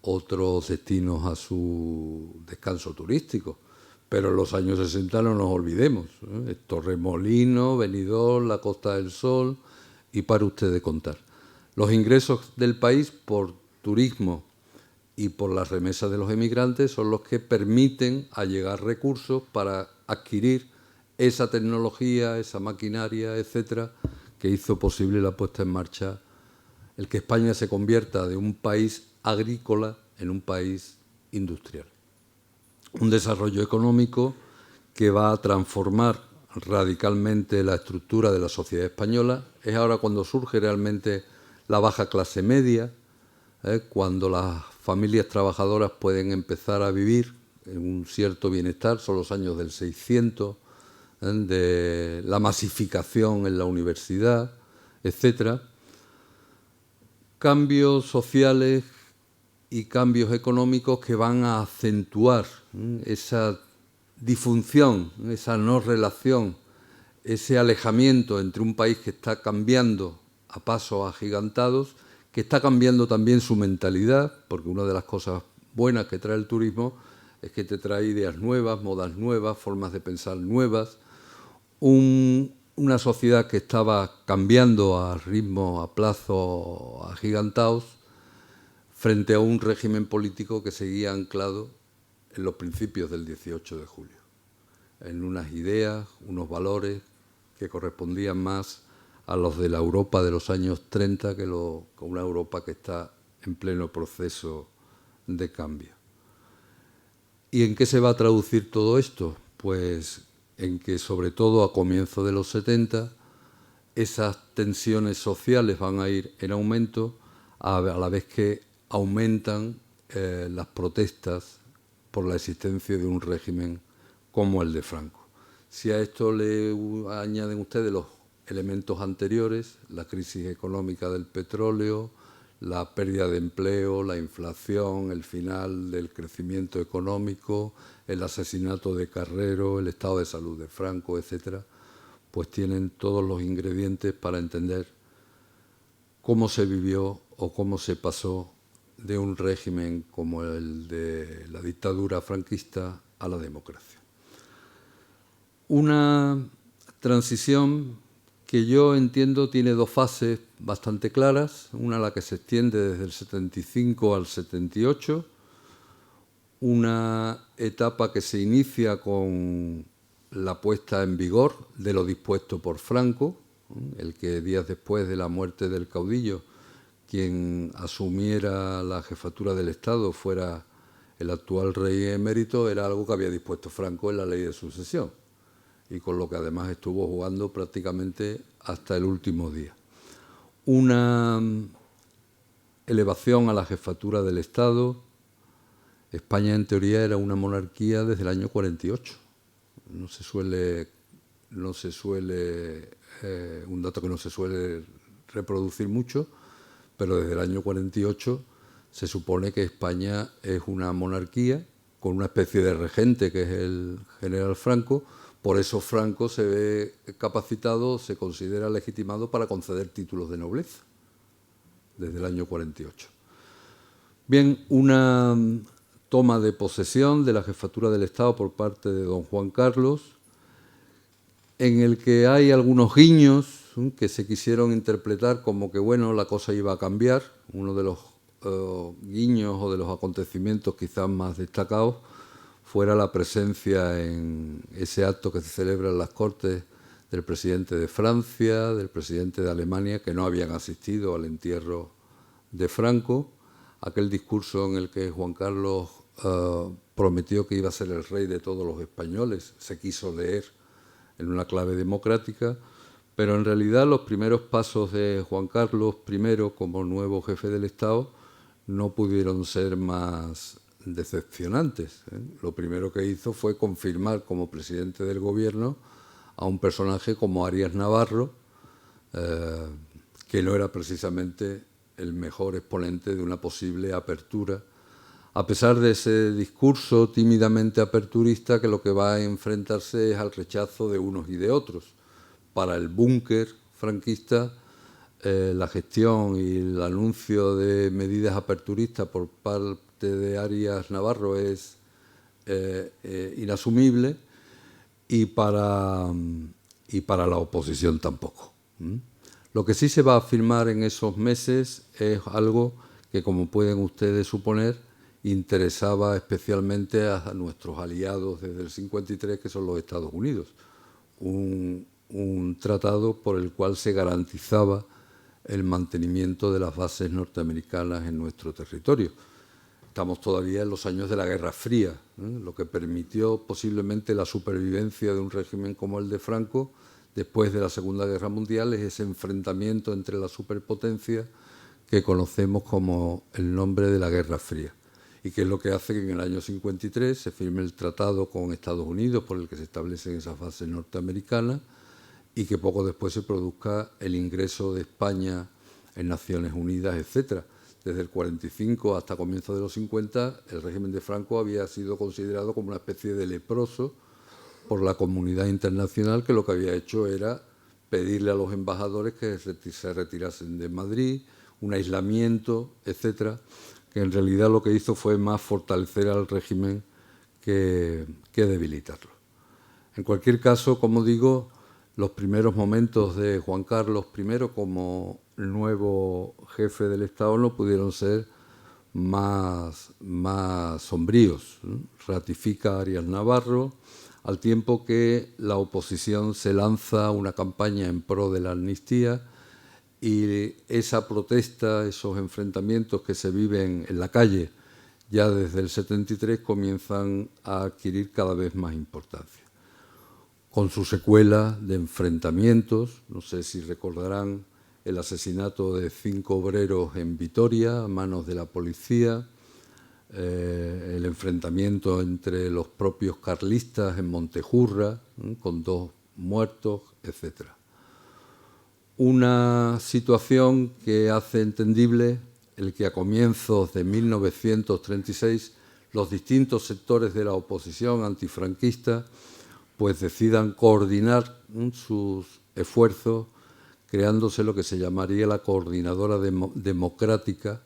S1: otros destinos a su descanso turístico, pero en los años 60 no nos olvidemos, Torremolinos, Benidorm, la Costa del Sol, y para usted de contar. Los ingresos del país por turismo y por las remesas de los emigrantes son los que permiten allegar recursos para adquirir esa tecnología, esa maquinaria, etcétera, que hizo posible la puesta en marcha, el que España se convierta de un país agrícola en un país industrial. Un desarrollo económico que va a transformar radicalmente la estructura de la sociedad española. Es ahora cuando surge realmente la baja clase media, cuando las familias trabajadoras pueden empezar a vivir en un cierto bienestar. Son los años del 600, de la masificación en la universidad, etcétera. Cambios sociales y cambios económicos que van a acentuar esa disfunción, esa no relación, ese alejamiento entre un país que está cambiando a pasos agigantados, que está cambiando también su mentalidad, porque una de las cosas buenas que trae el turismo es que te trae ideas nuevas, modas nuevas, formas de pensar nuevas, una sociedad que estaba cambiando a ritmo, a plazos agigantados, frente a un régimen político que seguía anclado en los principios del 18 de julio, en unas ideas, unos valores que correspondían más a los de la Europa de los años 30 que una Europa que está en pleno proceso de cambio. ¿Y en qué se va a traducir todo esto? Pues en que, sobre todo a comienzos de los 70, esas tensiones sociales van a ir en aumento a la vez que aumentan las protestas por la existencia de un régimen como el de Franco. Si a esto le añaden ustedes los elementos anteriores, la crisis económica del petróleo, la pérdida de empleo, la inflación, el final del crecimiento económico, el asesinato de Carrero, el estado de salud de Franco, etcétera, pues tienen todos los ingredientes para entender cómo se vivió o cómo se pasó de un régimen como el de la dictadura franquista a la democracia. Una transición que yo entiendo tiene dos fases bastante claras, una la que se extiende desde el 75 al 78, una etapa que se inicia con la puesta en vigor de lo dispuesto por Franco, el que días después de la muerte del caudillo, quien asumiera la jefatura del Estado fuera el actual rey emérito, era algo que había dispuesto Franco en la ley de sucesión, y con lo que además estuvo jugando prácticamente hasta el último día. Una elevación a la jefatura del Estado. España, en teoría, era una monarquía desde el año 48. Un dato que no se suele reproducir mucho, pero desde el año 48 se supone que España es una monarquía con una especie de regente que es el general Franco. Por eso Franco se ve capacitado, se considera legitimado para conceder títulos de nobleza desde el año 48. Bien, una toma de posesión de la jefatura del Estado por parte de don Juan Carlos, en el que hay algunos guiños que se quisieron interpretar como que, bueno, la cosa iba a cambiar. Uno de los guiños o de los acontecimientos quizás más destacados fuera la presencia en ese acto que se celebra en las Cortes del presidente de Francia, del presidente de Alemania, que no habían asistido al entierro de Franco, aquel discurso en el que Juan Carlos prometió que iba a ser el rey de todos los españoles, se quiso leer en una clave democrática, pero en realidad los primeros pasos de Juan Carlos I como nuevo jefe del Estado no pudieron ser más decepcionantes. Lo primero que hizo fue confirmar como presidente del gobierno a un personaje como Arias Navarro, que no era precisamente el mejor exponente de una posible apertura, a pesar de ese discurso tímidamente aperturista que lo que va a enfrentarse es al rechazo de unos y de otros. Para el búnker franquista, la gestión y el anuncio de medidas aperturistas por parte de Arias Navarro es inasumible, y para la oposición tampoco. Lo que sí se va a afirmar en esos meses es algo que, como pueden ustedes suponer, interesaba especialmente a nuestros aliados desde el 53, que son los Estados Unidos. Un tratado por el cual se garantizaba el mantenimiento de las bases norteamericanas en nuestro territorio. Estamos todavía en los años de la Guerra Fría, lo que permitió posiblemente la supervivencia de un régimen como el de Franco después de la Segunda Guerra Mundial, es ese enfrentamiento entre las superpotencias que conocemos como el nombre de la Guerra Fría, y que es lo que hace que en el año 53 se firme el tratado con Estados Unidos por el que se establecen esas bases norteamericanas, y que poco después se produzca el ingreso de España en Naciones Unidas, etcétera. Desde el 45 hasta comienzos de los 50, el régimen de Franco había sido considerado como una especie de leproso por la comunidad internacional, que lo que había hecho era pedirle a los embajadores que se retirasen de Madrid, un aislamiento, etcétera, que en realidad lo que hizo fue más fortalecer al régimen que debilitarlo. En cualquier caso, como digo, los primeros momentos de Juan Carlos I como nuevo jefe del Estado no pudieron ser más sombríos. Ratifica a Arias Navarro, al tiempo que la oposición se lanza a una campaña en pro de la amnistía, y esa protesta, esos enfrentamientos que se viven en la calle ya desde el 73 comienzan a adquirir cada vez más importancia. con su secuela de enfrentamientos. No sé si recordarán el asesinato de 5 obreros en Vitoria a manos de la policía, el enfrentamiento entre los propios carlistas en Montejurra, con 2 muertos, etc. Una situación que hace entendible el que a comienzos de 1936 los distintos sectores de la oposición antifranquista pues decidan coordinar sus esfuerzos creándose lo que se llamaría la Coordinadora Democrática.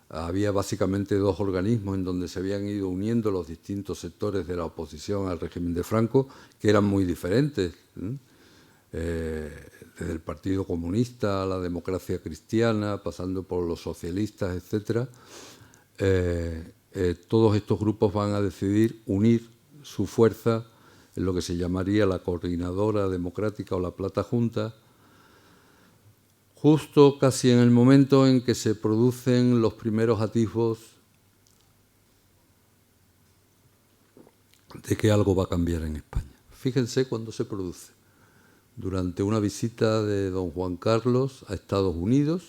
S1: Había básicamente 2 organismos en donde se habían ido uniendo los distintos sectores de la oposición al régimen de Franco, que eran muy diferentes, desde el Partido Comunista a la Democracia Cristiana, pasando por los socialistas, etc. Todos estos grupos van a decidir unir su fuerza en lo que se llamaría la Coordinadora Democrática o la Plata Junta, justo casi en el momento en que se producen los primeros atisbos de que algo va a cambiar en España. Fíjense cuándo se produce. Durante una visita de don Juan Carlos a Estados Unidos,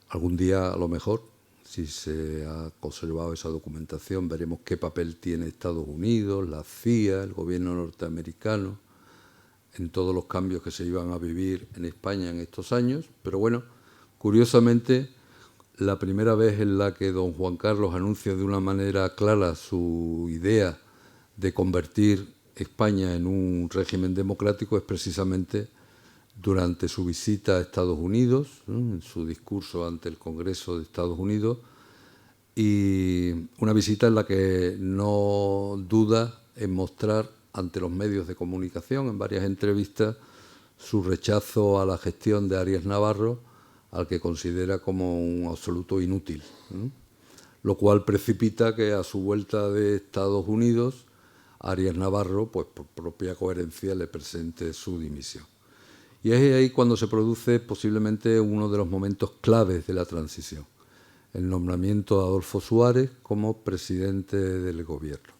S1: algún día a lo mejor, si se ha conservado esa documentación, veremos qué papel tiene Estados Unidos, la CIA, el gobierno norteamericano, en todos los cambios que se iban a vivir en España en estos años. Pero bueno, curiosamente, la primera vez en la que don Juan Carlos anuncia de una manera clara su idea de convertir España en un régimen democrático es precisamente durante su visita a Estados Unidos, en su discurso ante el Congreso de Estados Unidos, y una visita en la que no duda en mostrar ante los medios de comunicación, en varias entrevistas, su rechazo a la gestión de Arias Navarro, al que considera como un absoluto inútil, lo cual precipita que a su vuelta de Estados Unidos, Arias Navarro, pues por propia coherencia, le presente su dimisión. Y es ahí cuando se produce posiblemente uno de los momentos claves de la transición, el nombramiento de Adolfo Suárez como presidente del gobierno.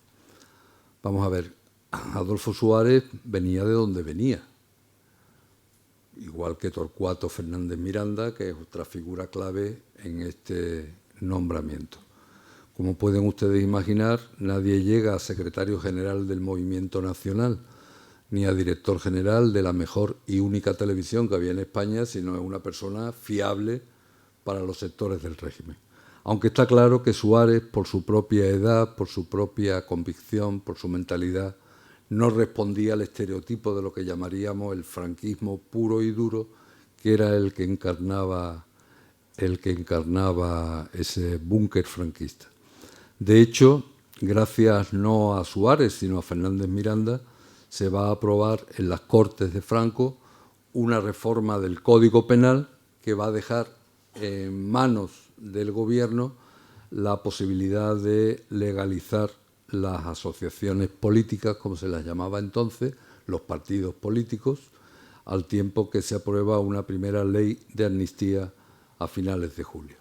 S1: Vamos a ver, Adolfo Suárez venía de donde venía, igual que Torcuato Fernández Miranda, que es otra figura clave en este nombramiento. Como pueden ustedes imaginar, nadie llega a secretario general del Movimiento Nacional ni a director general de la mejor y única televisión que había en España, sino es una persona fiable para los sectores del régimen. Aunque está claro que Suárez, por su propia edad, por su propia convicción, por su mentalidad, no respondía al estereotipo de lo que llamaríamos el franquismo puro y duro, que era el que encarnaba ese búnker franquista. De hecho, gracias no a Suárez, sino a Fernández Miranda, se va a aprobar en las Cortes de Franco una reforma del Código Penal que va a dejar en manos del gobierno la posibilidad de legalizar las asociaciones políticas, como se las llamaba entonces, los partidos políticos, al tiempo que se aprueba una primera ley de amnistía a finales de julio.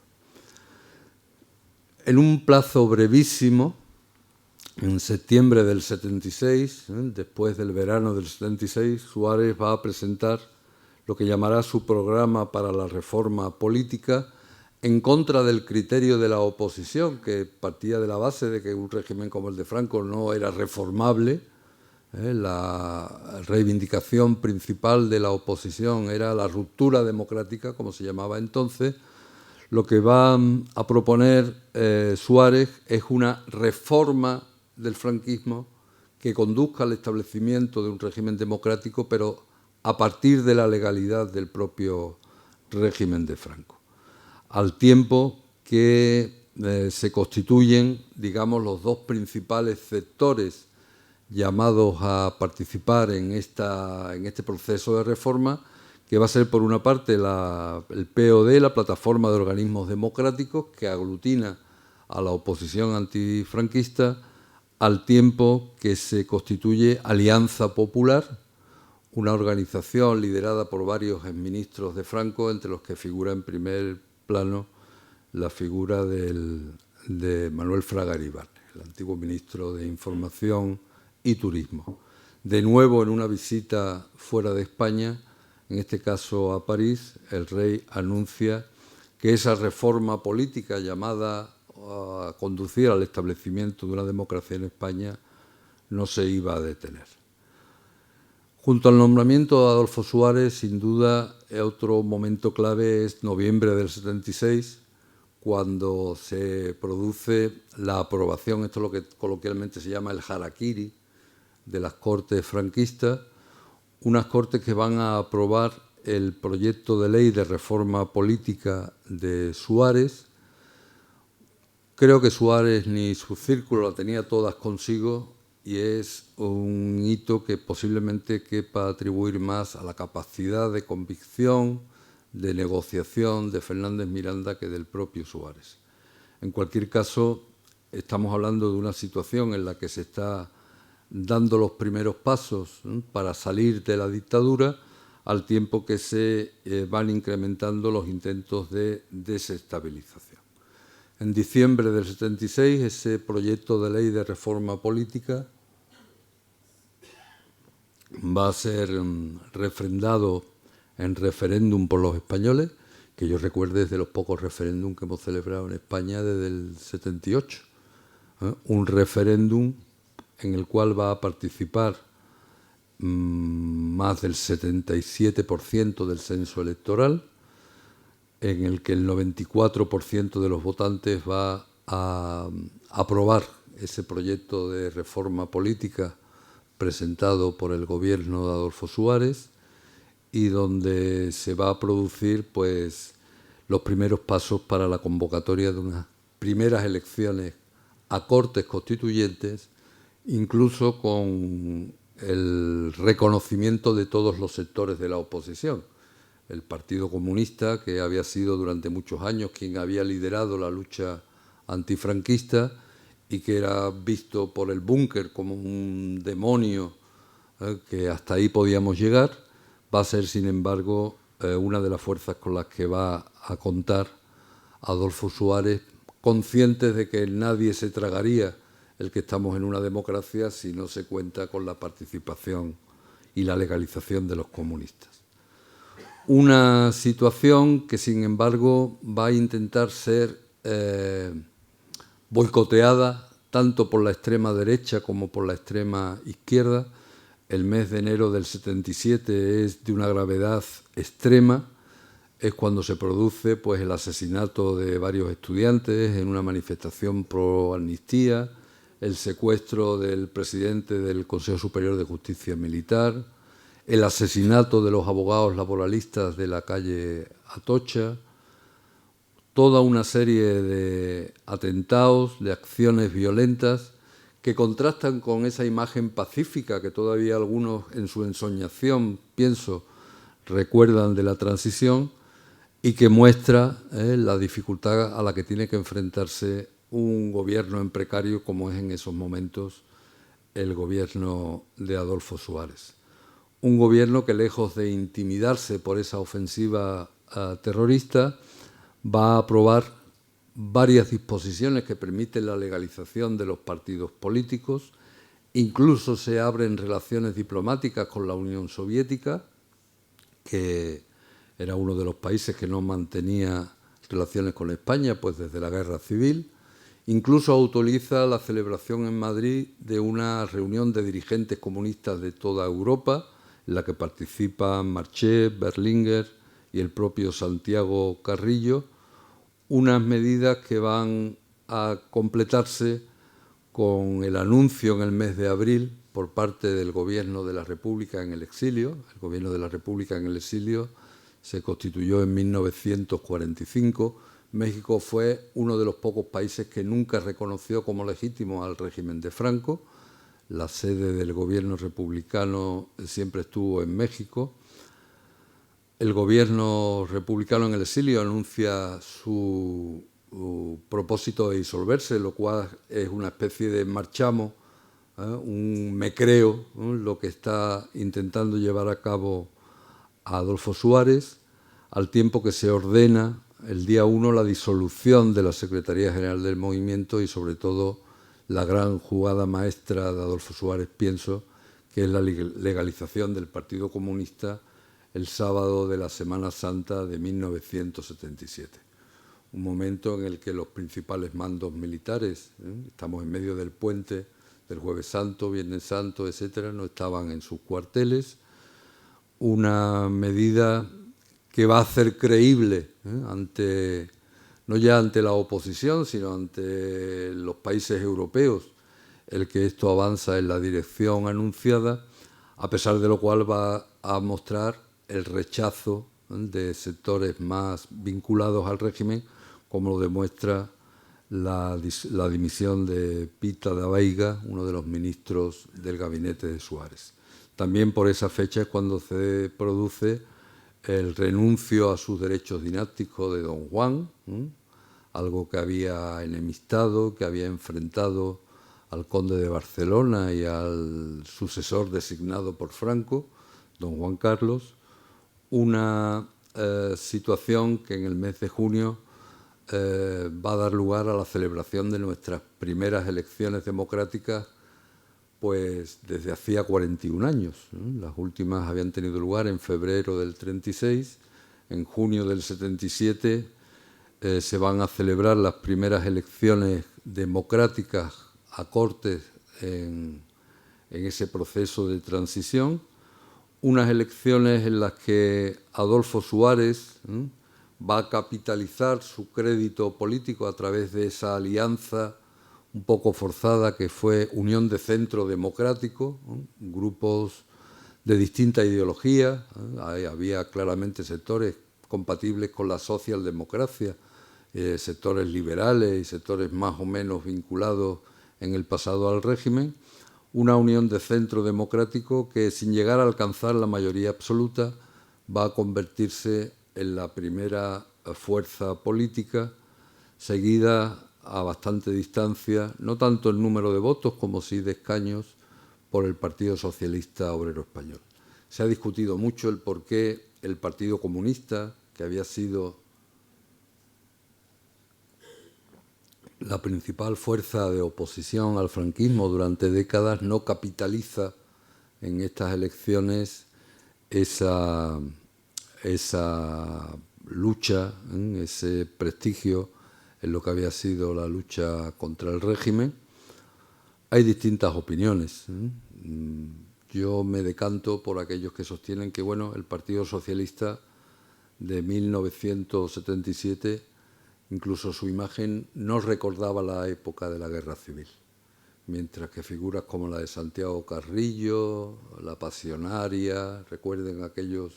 S1: En un plazo brevísimo, en septiembre del 76, después del verano del 76, Suárez va a presentar lo que llamará su programa para la reforma política en contra del criterio de la oposición, que partía de la base de que un régimen como el de Franco no era reformable. La reivindicación principal de la oposición era la ruptura democrática, como se llamaba entonces. Lo que va a proponer Suárez es una reforma del franquismo que conduzca al establecimiento de un régimen democrático, pero a partir de la legalidad del propio régimen de Franco. Al tiempo que se constituyen, digamos, los 2 principales sectores llamados a participar en este proceso de reforma, que va a ser, por una parte, el POD, la Plataforma de Organismos Democráticos, que aglutina a la oposición antifranquista, al tiempo que se constituye Alianza Popular, una organización liderada por varios exministros de Franco, entre los que figura en primer plano la figura de Manuel Fraga Iribarne, el antiguo ministro de Información y Turismo. De nuevo, en una visita fuera de España, en este caso a París, el rey anuncia que esa reforma política llamada a conducir al establecimiento de una democracia en España no se iba a detener. Junto al nombramiento de Adolfo Suárez, sin duda, otro momento clave es noviembre del 76, cuando se produce la aprobación, esto es lo que coloquialmente se llama el harakiri, de las Cortes franquistas, unas Cortes que van a aprobar el proyecto de ley de reforma política de Suárez. Creo que Suárez ni su círculo la tenía todas consigo, y es un hito que posiblemente quepa atribuir más a la capacidad de convicción, de negociación de Fernández Miranda que del propio Suárez. En cualquier caso, estamos hablando de una situación en la que se está dando los primeros pasos para salir de la dictadura, al tiempo que se van incrementando los intentos de desestabilización. En diciembre del 76, ese proyecto de ley de reforma política va a ser refrendado en referéndum por los españoles, que yo recuerde es de los pocos referéndum que hemos celebrado en España desde el 78. Un referéndum en el cual va a participar más del 77% del censo electoral, en el que el 94% de los votantes va a aprobar ese proyecto de reforma política presentado por el gobierno de Adolfo Suárez, y donde se va a producir pues los primeros pasos para la convocatoria de unas primeras elecciones a Cortes Constituyentes, incluso con el reconocimiento de todos los sectores de la oposición. El Partido Comunista, que había sido durante muchos años quien había liderado la lucha antifranquista y que era visto por el búnker como un demonio, que hasta ahí podíamos llegar, va a ser, sin embargo, una de las fuerzas con las que va a contar Adolfo Suárez, conscientes de que nadie se tragaría el que estamos en una democracia si no se cuenta con la participación y la legalización de los comunistas. Una situación que, sin embargo, va a intentar ser boicoteada tanto por la extrema derecha como por la extrema izquierda. El mes de enero del 77 es de una gravedad extrema. Es cuando se produce pues, el asesinato de varios estudiantes en una manifestación pro amnistía, el secuestro del presidente del Consejo Superior de Justicia Militar, el asesinato de los abogados laboralistas de la calle Atocha, toda una serie de atentados, de acciones violentas que contrastan con esa imagen pacífica que todavía algunos en su ensoñación, pienso, recuerdan de la transición, y que muestra la dificultad a la que tiene que enfrentarse un gobierno en precario como es en esos momentos el gobierno de Adolfo Suárez. Un gobierno que, lejos de intimidarse por esa ofensiva terrorista, va a aprobar varias disposiciones que permiten la legalización de los partidos políticos. Incluso se abren relaciones diplomáticas con la Unión Soviética, que era uno de los países que no mantenía relaciones con España pues desde la Guerra Civil. Incluso autoriza la celebración en Madrid de una reunión de dirigentes comunistas de toda Europa, en la que participan Marché, Berlinguer y el propio Santiago Carrillo, unas medidas que van a completarse con el anuncio en el mes de abril por parte del Gobierno de la República en el exilio. El Gobierno de la República en el exilio se constituyó en 1945. México fue uno de los pocos países que nunca reconoció como legítimo al régimen de Franco. La sede del gobierno republicano siempre estuvo en México. El gobierno republicano en el exilio anuncia su propósito de disolverse, lo cual es una especie de marchamo, un me creo, lo que está intentando llevar a cabo Adolfo Suárez, al tiempo que se ordena el día 1 la disolución de la Secretaría General del Movimiento y, sobre todo, la gran jugada maestra de Adolfo Suárez, pienso, que es la legalización del Partido Comunista el sábado de la Semana Santa de 1977. Un momento en el que los principales mandos militares, estamos en medio del puente del Jueves Santo, Viernes Santo, etcétera, no estaban en sus cuarteles. Una medida que va a hacer creíble no ya ante la oposición, sino ante los países europeos, el que esto avanza en la dirección anunciada, a pesar de lo cual va a mostrar el rechazo de sectores más vinculados al régimen, como lo demuestra la dimisión de Pita da Veiga, uno de los ministros del gabinete de Suárez. También por esa fecha es cuando se produce el renuncio a sus derechos dinásticos de don Juan, algo que había enemistado, que había enfrentado al conde de Barcelona y al sucesor designado por Franco, don Juan Carlos, una situación que en el mes de junio va a dar lugar a la celebración de nuestras primeras elecciones democráticas, pues desde hacía 41 años. Las últimas habían tenido lugar en febrero del 36, en junio del 77 se van a celebrar las primeras elecciones democráticas a Cortes en ese proceso de transición, unas elecciones en las que Adolfo Suárez va a capitalizar su crédito político a través de esa alianza un poco forzada que fue Unión de Centro Democrático, grupos de distinta ideología. Había claramente sectores compatibles con la socialdemocracia, sectores liberales y sectores más o menos vinculados en el pasado al régimen, una unión de centro democrático que, sin llegar a alcanzar la mayoría absoluta, va a convertirse en la primera fuerza política, seguida a bastante distancia, no tanto en número de votos como sí de escaños, por el Partido Socialista Obrero Español. Se ha discutido mucho el por qué el Partido Comunista, que había sido la principal fuerza de oposición al franquismo durante décadas, no capitaliza en estas elecciones esa lucha, ese prestigio en lo que había sido la lucha contra el régimen. Hay distintas opiniones. Yo me decanto por aquellos que sostienen que, bueno, el Partido Socialista de 1977, incluso su imagen no recordaba la época de la Guerra Civil, mientras que figuras como la de Santiago Carrillo, la Pasionaria, recuerden aquellas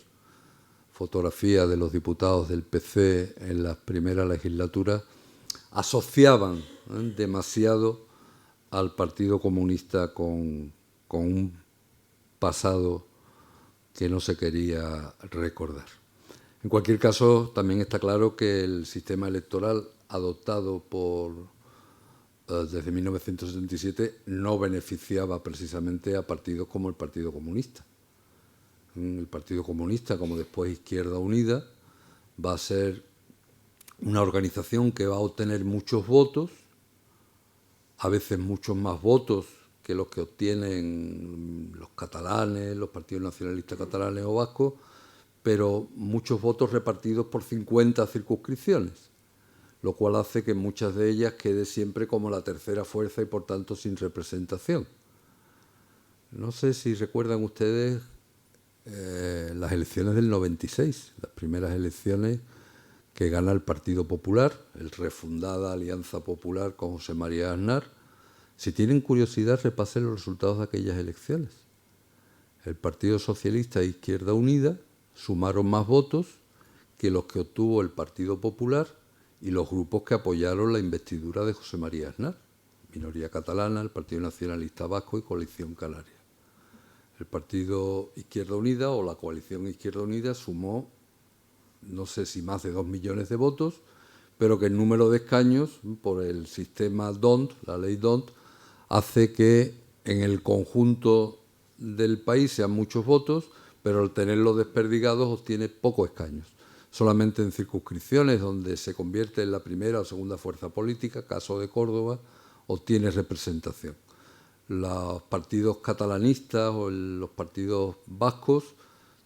S1: fotografías de los diputados del PC en las primeras legislaturas, asociaban demasiado al Partido Comunista con un pasado que no se quería recordar. En cualquier caso, también está claro que el sistema electoral adoptado desde 1977 no beneficiaba precisamente a partidos como el Partido Comunista. El Partido Comunista, como después Izquierda Unida, va a ser una organización que va a obtener muchos votos, a veces muchos más votos que los que obtienen los catalanes, los partidos nacionalistas catalanes o vascos, pero muchos votos repartidos por 50 circunscripciones, lo cual hace que muchas de ellas quede siempre como la tercera fuerza y por tanto sin representación. No sé si recuerdan ustedes las elecciones del 96, las primeras elecciones que gana el Partido Popular, el refundada Alianza Popular con José María Aznar. Si tienen curiosidad, repasen los resultados de aquellas elecciones. El Partido Socialista e Izquierda Unida sumaron más votos que los que obtuvo el Partido Popular y los grupos que apoyaron la investidura de José María Aznar, Minoría Catalana, el Partido Nacionalista Vasco y Coalición Canaria. El Partido Izquierda Unida o la Coalición Izquierda Unida sumó, no sé si más de 2 millones de votos, pero que el número de escaños, por el sistema DONT, la ley DONT, hace que en el conjunto del país sean muchos votos, pero al tenerlos desperdigados obtiene pocos escaños. Solamente en circunscripciones donde se convierte en la primera o segunda fuerza política, caso de Córdoba, obtiene representación. Los partidos catalanistas o los partidos vascos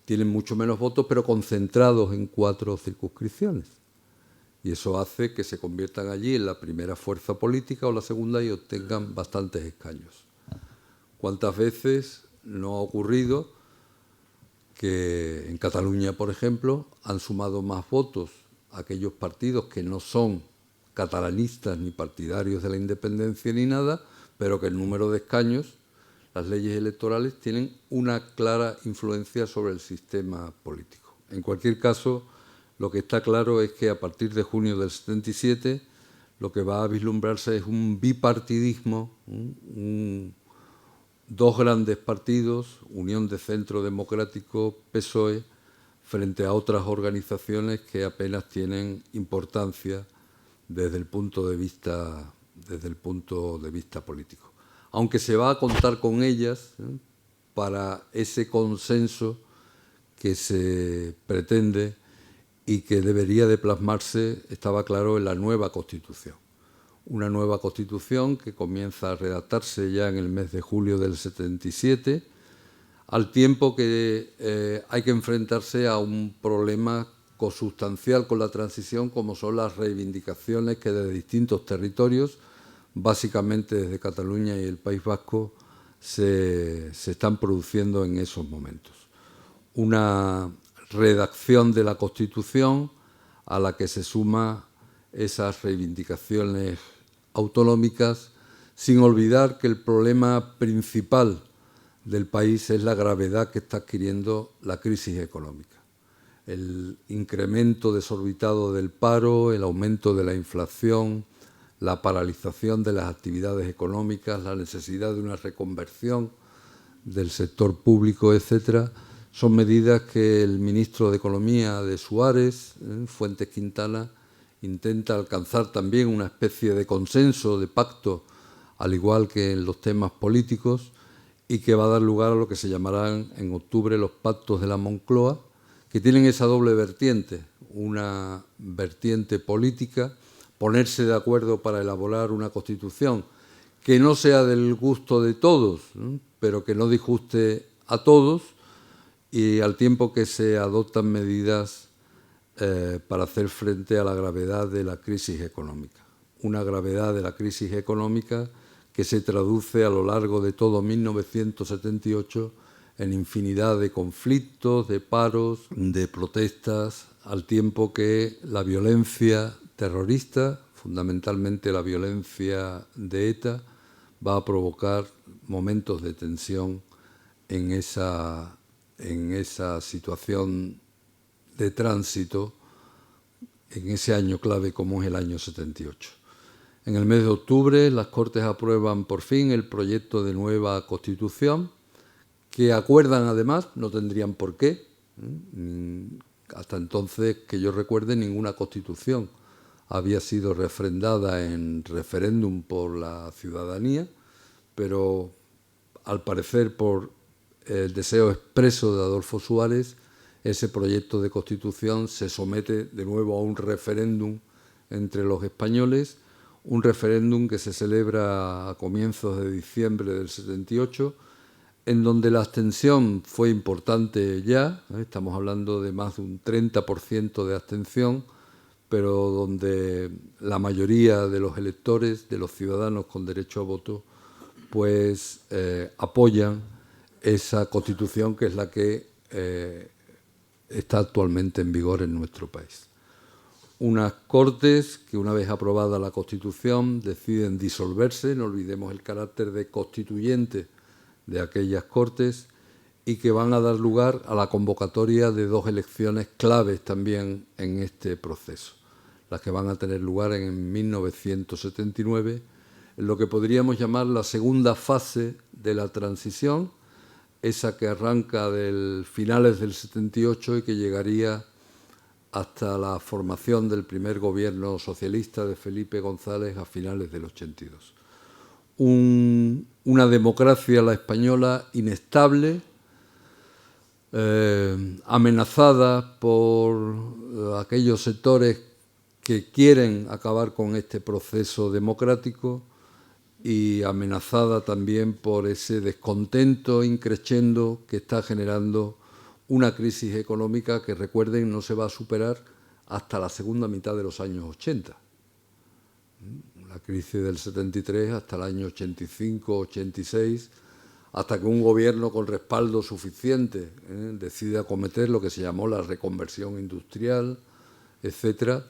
S1: tienen mucho menos votos, pero concentrados en 4 circunscripciones. Y eso hace que se conviertan allí en la primera fuerza política o la segunda y obtengan bastantes escaños. ¿Cuántas veces no ha ocurrido que en Cataluña, por ejemplo, han sumado más votos aquellos partidos que no son catalanistas ni partidarios de la independencia ni nada, pero que el número de escaños, las leyes electorales, tienen una clara influencia sobre el sistema político? En cualquier caso, lo que está claro es que a partir de junio del 77 lo que va a vislumbrarse es un bipartidismo, dos grandes partidos, Unión de Centro Democrático, PSOE, frente a otras organizaciones que apenas tienen importancia desde el punto de vista político. Aunque se va a contar con ellas para ese consenso que se pretende y que debería de plasmarse, estaba claro, en la nueva Constitución. Una nueva Constitución que comienza a redactarse ya en el mes de julio del 77, al tiempo que hay que enfrentarse a un problema consustancial con la transición, como son las reivindicaciones que de distintos territorios, básicamente desde Cataluña y el País Vasco, se están produciendo en esos momentos. Una redacción de la Constitución a la que se suma esas reivindicaciones autonómicas, sin olvidar que el problema principal del país es la gravedad que está adquiriendo la crisis económica. El incremento desorbitado del paro, el aumento de la inflación, la paralización de las actividades económicas, la necesidad de una reconversión del sector público, etcétera, son medidas que el ministro de Economía de Suárez, Fuentes Quintana, intenta alcanzar también una especie de consenso, de pacto, al igual que en los temas políticos, y que va a dar lugar a lo que se llamarán en octubre los pactos de la Moncloa, que tienen esa doble vertiente, una vertiente política, ponerse de acuerdo para elaborar una Constitución que no sea del gusto de todos, pero que no disguste a todos, y al tiempo que se adoptan medidas para hacer frente a la gravedad de la crisis económica. Una gravedad de la crisis económica que se traduce a lo largo de todo 1978 en infinidad de conflictos, de paros, de protestas, al tiempo que la violencia terrorista, fundamentalmente la violencia de ETA, va a provocar momentos de tensión en esa situación de tránsito, en ese año clave como es el año 78. En el mes de octubre las Cortes aprueban por fin el proyecto de nueva Constitución, que acuerdan además, no tendrían por qué, hasta entonces que yo recuerde ninguna Constitución había sido refrendada en referéndum por la ciudadanía, pero al parecer por el deseo expreso de Adolfo Suárez, ese proyecto de Constitución se somete de nuevo a un referéndum entre los españoles, un referéndum que se celebra a comienzos de diciembre del 78, en donde la abstención fue importante ya, estamos hablando de más de un 30% de abstención, pero donde la mayoría de los electores, de los ciudadanos con derecho a voto, pues apoyan esa Constitución que es la que está actualmente en vigor en nuestro país. Unas Cortes que, una vez aprobada la Constitución, deciden disolverse, no olvidemos el carácter de constituyente de aquellas Cortes, y que van a dar lugar a la convocatoria de dos elecciones claves también en este proceso, las que van a tener lugar en 1979, en lo que podríamos llamar la segunda fase de la transición, esa que arranca de finales del 78 y que llegaría hasta la formación del primer gobierno socialista de Felipe González a finales del 82. Una democracia, la española, inestable, amenazada por aquellos sectores que quieren acabar con este proceso democrático, y amenazada también por ese descontento increciendo que está generando una crisis económica que, recuerden, no se va a superar hasta la segunda mitad de los años 80. La crisis del 73 hasta el año 85, 86, hasta que un gobierno con respaldo suficiente decide acometer lo que se llamó la reconversión industrial, etcétera,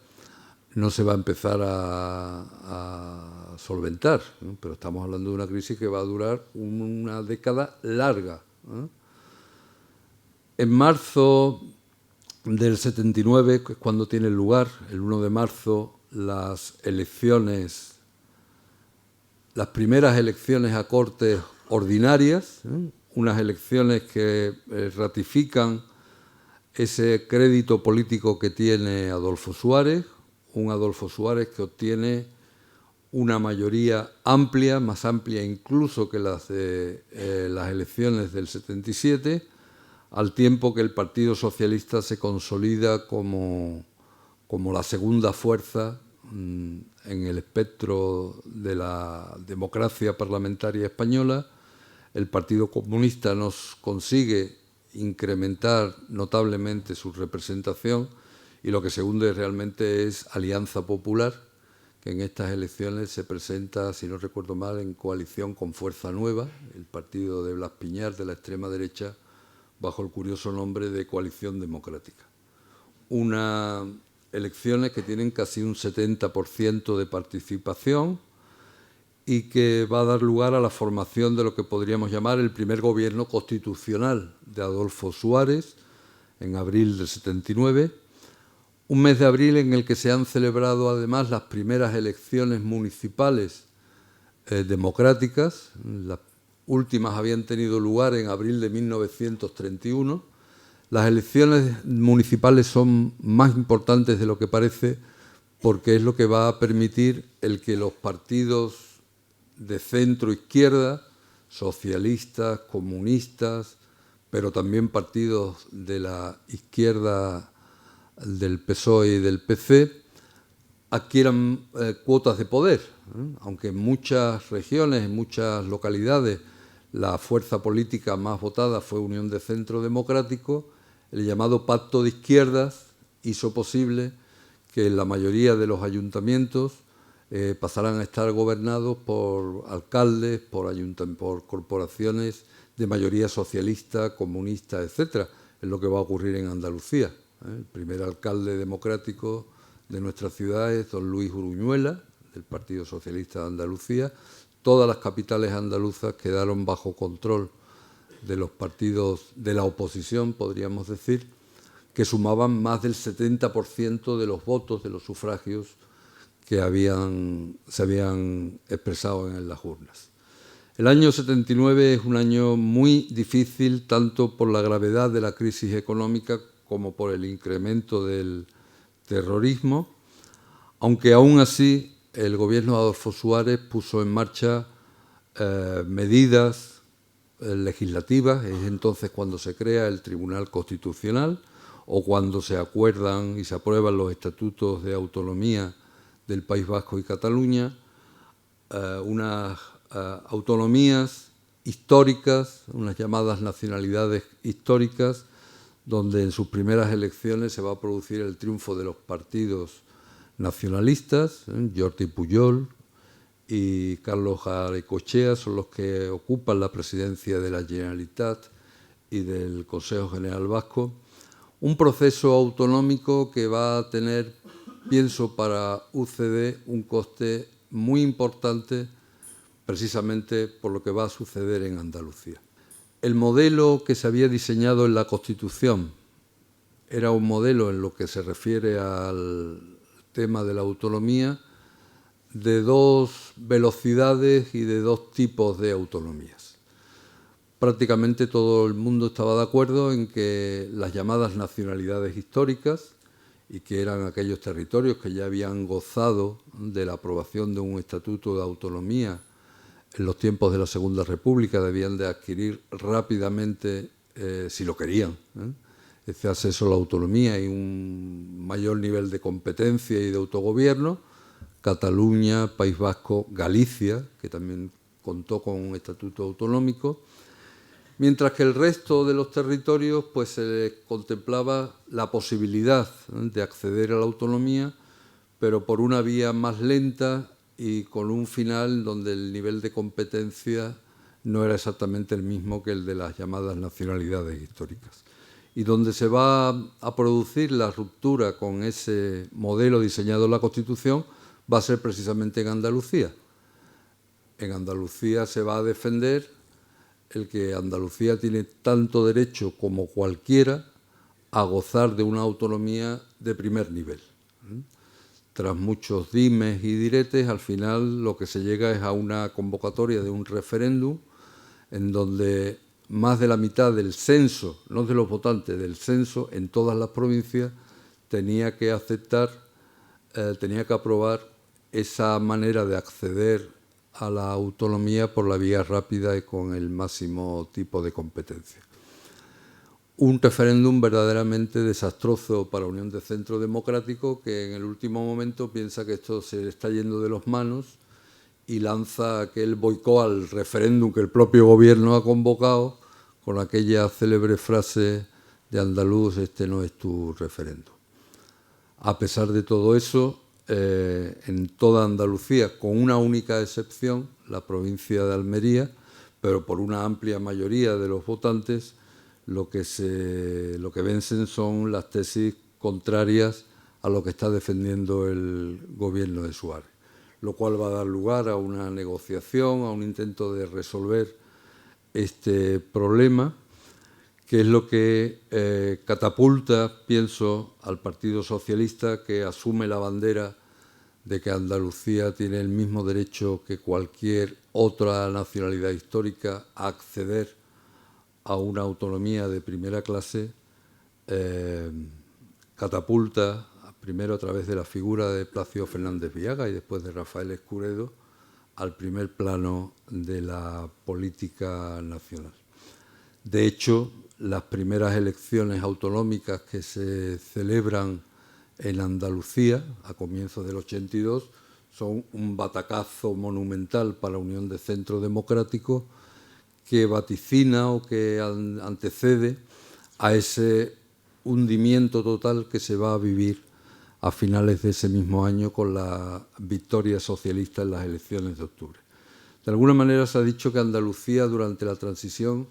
S1: no se va a empezar a solventar, ¿no? Pero estamos hablando de una crisis que va a durar una década larga, ¿no? En marzo del 79, que es cuando tiene lugar, el 1 de marzo, las elecciones, las primeras elecciones a Cortes ordinarias, unas elecciones que ratifican ese crédito político que tiene Adolfo Suárez, un Adolfo Suárez que obtiene una mayoría amplia, más amplia incluso que las de las elecciones del 77, al tiempo que el Partido Socialista se consolida como la segunda fuerza en el espectro de la democracia parlamentaria española. El Partido Comunista nos consigue incrementar notablemente su representación y lo que se hunde realmente es Alianza Popular, que en estas elecciones se presenta, si no recuerdo mal, en coalición con Fuerza Nueva, el partido de Blas Piñar de la extrema derecha, bajo el curioso nombre de Coalición Democrática. Unas elecciones que tienen casi un 70% de participación y que va a dar lugar a la formación de lo que podríamos llamar el primer gobierno constitucional de Adolfo Suárez, en abril del 79, un mes de abril en el que se han celebrado además las primeras elecciones municipales democráticas. Las últimas habían tenido lugar en abril de 1931. Las elecciones municipales son más importantes de lo que parece porque es lo que va a permitir el que los partidos de centro-izquierda, socialistas, comunistas, pero también partidos de la izquierda del PSOE y del PC, adquieran cuotas de poder, aunque en muchas regiones, en muchas localidades, la fuerza política más votada fue Unión de Centro Democrático. El llamado Pacto de Izquierdas hizo posible que la mayoría de los ayuntamientos pasaran a estar gobernados por alcaldes, por corporaciones de mayoría socialista, comunista, etcétera. Es lo que va a ocurrir en Andalucía. El primer alcalde democrático de nuestra ciudad es don Luis Uruñuela, del Partido Socialista de Andalucía. Todas las capitales andaluzas quedaron bajo control de los partidos de la oposición, podríamos decir, que sumaban más del 70% de los votos, de los sufragios que se habían expresado en las urnas. El año 79 es un año muy difícil, tanto por la gravedad de la crisis económica como por el incremento del terrorismo, aunque aún así el gobierno de Adolfo Suárez puso en marcha medidas legislativas. Es entonces cuando se crea el Tribunal Constitucional o cuando se acuerdan y se aprueban los estatutos de autonomía del País Vasco y Cataluña, unas autonomías históricas, unas llamadas nacionalidades históricas, donde en sus primeras elecciones se va a producir el triunfo de los partidos nacionalistas. Jordi Pujol y Carlos Arecochea son los que ocupan la presidencia de la Generalitat y del Consejo General Vasco. Un proceso autonómico que va a tener, pienso, para UCD un coste muy importante, precisamente por lo que va a suceder en Andalucía. El modelo que se había diseñado en la Constitución era un modelo, en lo que se refiere al tema de la autonomía, de dos velocidades y de dos tipos de autonomías. Prácticamente todo el mundo estaba de acuerdo en que las llamadas nacionalidades históricas, y que eran aquellos territorios que ya habían gozado de la aprobación de un estatuto de autonomía en los tiempos de la Segunda República, debían de adquirir rápidamente, si lo querían, ese acceso a la autonomía y un mayor nivel de competencia y de autogobierno, Cataluña, País Vasco, Galicia, que también contó con un estatuto autonómico, mientras que el resto de los territorios pues se les contemplaba la posibilidad de acceder a la autonomía, pero por una vía más lenta y con un final donde el nivel de competencia no era exactamente el mismo que el de las llamadas nacionalidades históricas. Y donde se va a producir la ruptura con ese modelo diseñado en la Constitución va a ser precisamente en Andalucía. En Andalucía se va a defender el que Andalucía tiene tanto derecho como cualquiera a gozar de una autonomía de primer nivel. Tras muchos dimes y diretes, al final lo que se llega es a una convocatoria de un referéndum en donde más de la mitad del censo, no de los votantes, del censo en todas las provincias tenía que aceptar, tenía que aprobar esa manera de acceder a la autonomía por la vía rápida y con el máximo tipo de competencia. Un referéndum verdaderamente desastroso para Unión de Centro Democrático, que en el último momento piensa que esto se le está yendo de las manos y lanza aquel boicot al referéndum que el propio gobierno ha convocado con aquella célebre frase de andaluz: este no es tu referéndum. A pesar de todo eso, en toda Andalucía, con una única excepción, la provincia de Almería, pero por una amplia mayoría de los votantes, lo que vencen son las tesis contrarias a lo que está defendiendo el gobierno de Suárez, lo cual va a dar lugar a una negociación, a un intento de resolver este problema, que es lo que catapulta, pienso, al Partido Socialista, que asume la bandera de que Andalucía tiene el mismo derecho que cualquier otra nacionalidad histórica a acceder a una autonomía de primera clase, catapulta, primero a través de la figura de Plácido Fernández Villaga y después de Rafael Escuredo, al primer plano de la política nacional. De hecho, las primeras elecciones autonómicas que se celebran en Andalucía a comienzos del 82 son un batacazo monumental para la Unión de Centro Democrático, que vaticina o que antecede a ese hundimiento total que se va a vivir a finales de ese mismo año con la victoria socialista en las elecciones de octubre. De alguna manera se ha dicho que Andalucía durante la transición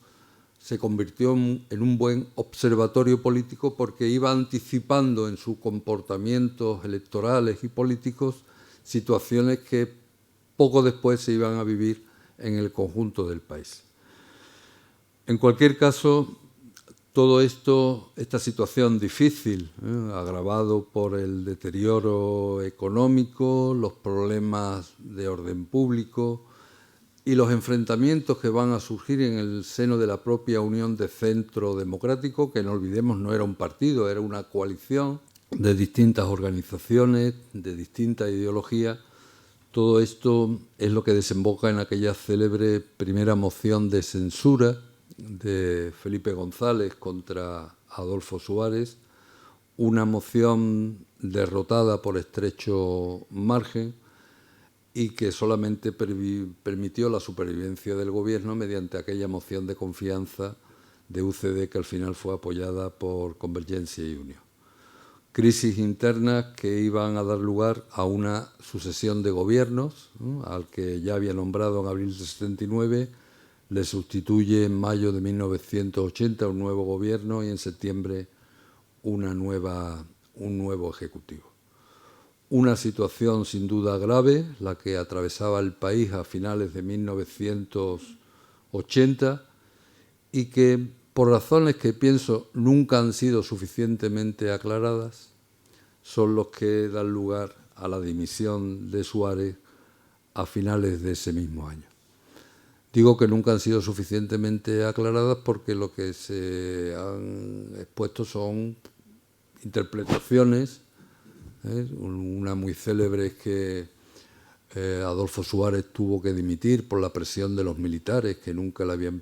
S1: se convirtió en un buen observatorio político porque iba anticipando en sus comportamientos electorales y políticos situaciones que poco después se iban a vivir en el conjunto del país. En cualquier caso, todo esto, esta situación difícil, agravado por el deterioro económico, los problemas de orden público y los enfrentamientos que van a surgir en el seno de la propia Unión de Centro Democrático, que no olvidemos no era un partido, era una coalición de distintas organizaciones, de distintas ideologías. Todo esto es lo que desemboca en aquella célebre primera moción de censura de Felipe González contra Adolfo Suárez, una moción derrotada por estrecho margen y que solamente permitió la supervivencia del gobierno mediante aquella moción de confianza de UCD que al final fue apoyada por Convergencia y Unió. Crisis internas que iban a dar lugar a una sucesión de gobiernos, ¿no?, al que ya había nombrado en abril de 79, le sustituye en mayo de 1980 un nuevo gobierno y en septiembre un nuevo ejecutivo. Una situación sin duda grave, la que atravesaba el país a finales de 1980 y que, por razones que pienso nunca han sido suficientemente aclaradas, son los que dan lugar a la dimisión de Suárez a finales de ese mismo año. Digo que nunca han sido suficientemente aclaradas porque lo que se han expuesto son interpretaciones. Una muy célebre es que Adolfo Suárez tuvo que dimitir por la presión de los militares que nunca le habían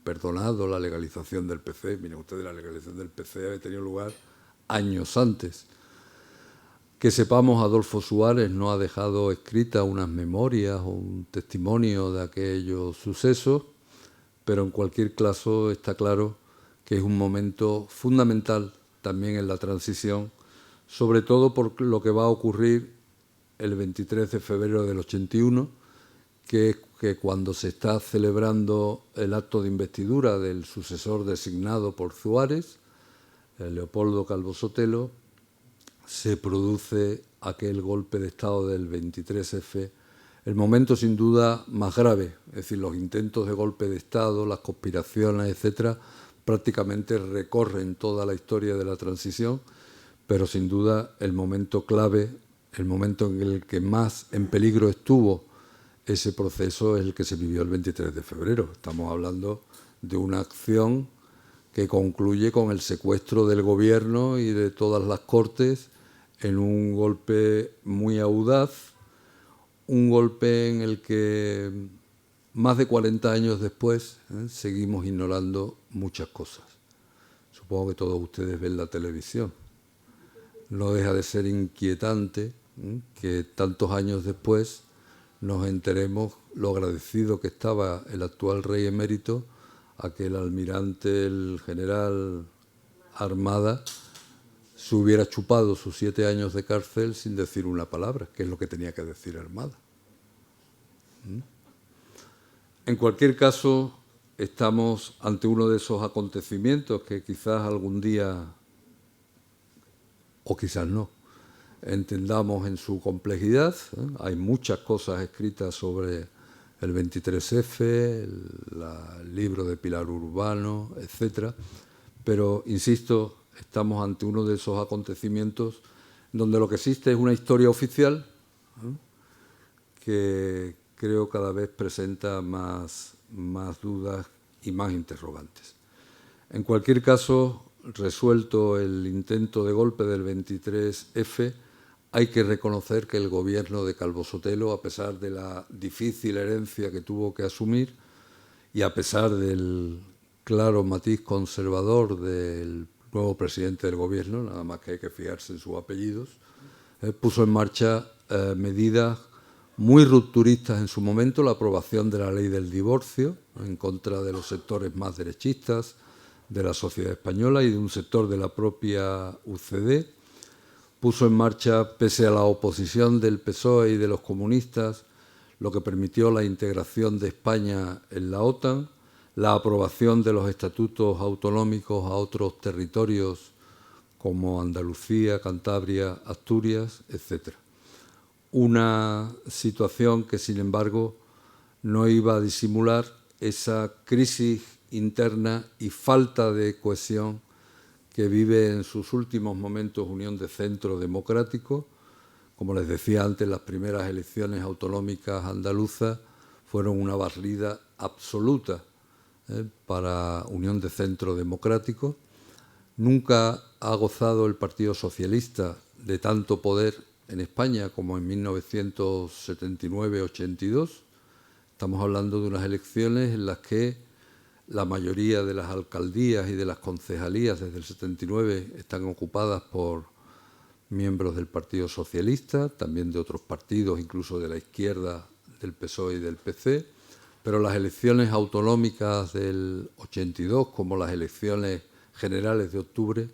S1: perdonado la legalización del PC. Miren ustedes, la legalización del PC había tenido lugar años antes. Que sepamos, Adolfo Suárez no ha dejado escritas unas memorias o un testimonio de aquellos sucesos, pero en cualquier caso está claro que es un momento fundamental también en la transición, sobre todo por lo que va a ocurrir el 23 de febrero del 81, que es que cuando se está celebrando el acto de investidura del sucesor designado por Suárez, Leopoldo Calvo Sotelo, se produce aquel golpe de Estado del 23F, el momento sin duda más grave, es decir, los intentos de golpe de Estado, las conspiraciones, etcétera, prácticamente recorren toda la historia de la transición, pero sin duda el momento clave, el momento en el que más en peligro estuvo ese proceso es el que se vivió el 23 de febrero. Estamos hablando de una acción que concluye con el secuestro del gobierno y de todas las Cortes en un golpe muy audaz, un golpe en el que más de 40 años después seguimos ignorando muchas cosas. Supongo que todos ustedes ven la televisión. No deja de ser inquietante que tantos años después nos enteremos lo agradecido que estaba el actual rey emérito a que el almirante, el general Armada, se hubiera chupado sus 7 años de cárcel sin decir una palabra, que es lo que tenía que decir Armada. En cualquier caso, estamos ante uno de esos acontecimientos que quizás algún día, o quizás no, entendamos en su complejidad. Hay muchas cosas escritas sobre el 23F, el libro de Pilar Urbano, etcétera, pero, insisto, estamos ante uno de esos acontecimientos donde lo que existe es una historia oficial que creo cada vez presenta más dudas y más interrogantes. En cualquier caso, resuelto el intento de golpe del 23F, hay que reconocer que el gobierno de Calvo Sotelo, a pesar de la difícil herencia que tuvo que asumir y a pesar del claro matiz conservador del nuevo presidente del gobierno, nada más que hay que fijarse en sus apellidos, puso en marcha medidas muy rupturistas en su momento, la aprobación de la ley del divorcio en contra de los sectores más derechistas de la sociedad española y de un sector de la propia UCD. Puso en marcha, pese a la oposición del PSOE y de los comunistas, lo que permitió la integración de España en la OTAN, la aprobación de los estatutos autonómicos a otros territorios como Andalucía, Cantabria, Asturias, etc. Una situación que, sin embargo, no iba a disimular esa crisis interna y falta de cohesión que vive en sus últimos momentos Unión de Centro Democrático. Como les decía antes, las primeras elecciones autonómicas andaluzas fueron una barrida absoluta para Unión de Centro Democrático. Nunca ha gozado el Partido Socialista de tanto poder en España como en 1979-82. Estamos hablando de unas elecciones en las que la mayoría de las alcaldías y de las concejalías desde el 79 están ocupadas por miembros del Partido Socialista, también de otros partidos, incluso de la izquierda, del PSOE y del PC, pero las elecciones autonómicas del 82, como las elecciones generales de octubre,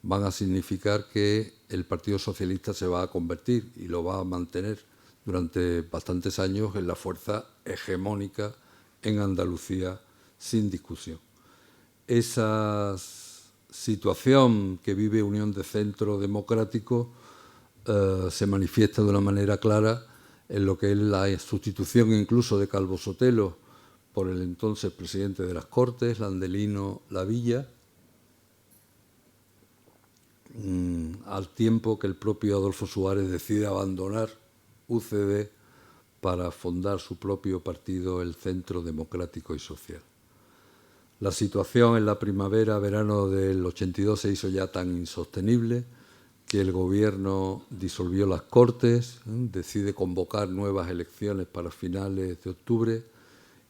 S1: van a significar que el Partido Socialista se va a convertir, y lo va a mantener durante bastantes años, en la fuerza hegemónica en Andalucía, sin discusión. Esa situación que vive Unión de Centro Democrático se manifiesta de una manera clara en lo que es la sustitución incluso de Calvo Sotelo por el entonces presidente de las Cortes, Landelino Lavilla, al tiempo que el propio Adolfo Suárez decide abandonar UCD para fundar su propio partido, el Centro Democrático y Social. La situación en la primavera-verano del 82 se hizo ya tan insostenible que el gobierno disolvió las Cortes, decide convocar nuevas elecciones para finales de octubre,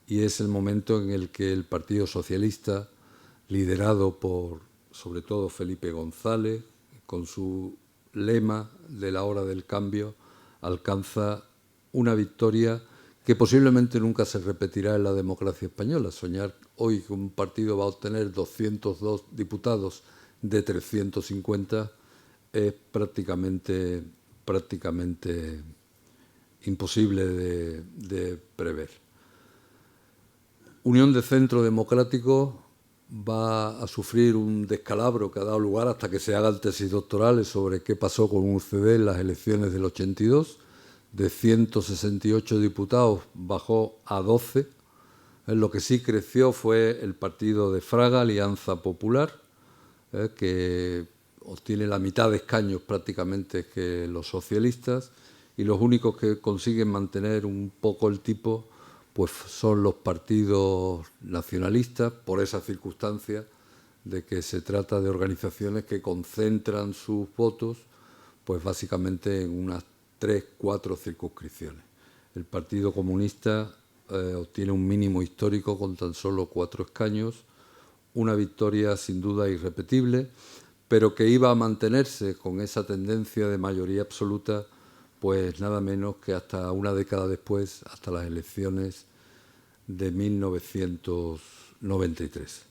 S1: y es el momento en el que el Partido Socialista, liderado por sobre todo Felipe González, con su lema de la hora del cambio, alcanza una victoria que posiblemente nunca se repetirá en la democracia española. Soñar hoy que un partido va a obtener 202 diputados de 350 es prácticamente imposible de prever. Unión de Centro Democrático va a sufrir un descalabro que ha dado lugar hasta que se hagan tesis doctorales sobre qué pasó con UCD en las elecciones del 82. De 168 diputados bajó a 12. Lo que sí creció fue el partido de Fraga, Alianza Popular, que obtiene la mitad de escaños prácticamente que los socialistas, y los únicos que consiguen mantener un poco el tipo pues son los partidos nacionalistas, por esa circunstancia de que se trata de organizaciones que concentran sus votos pues básicamente en unas 3-4 circunscripciones. El Partido Comunista obtiene un mínimo histórico con tan solo 4 escaños, una victoria sin duda irrepetible, pero que iba a mantenerse con esa tendencia de mayoría absoluta, pues nada menos que hasta una década después, hasta las elecciones de 1993.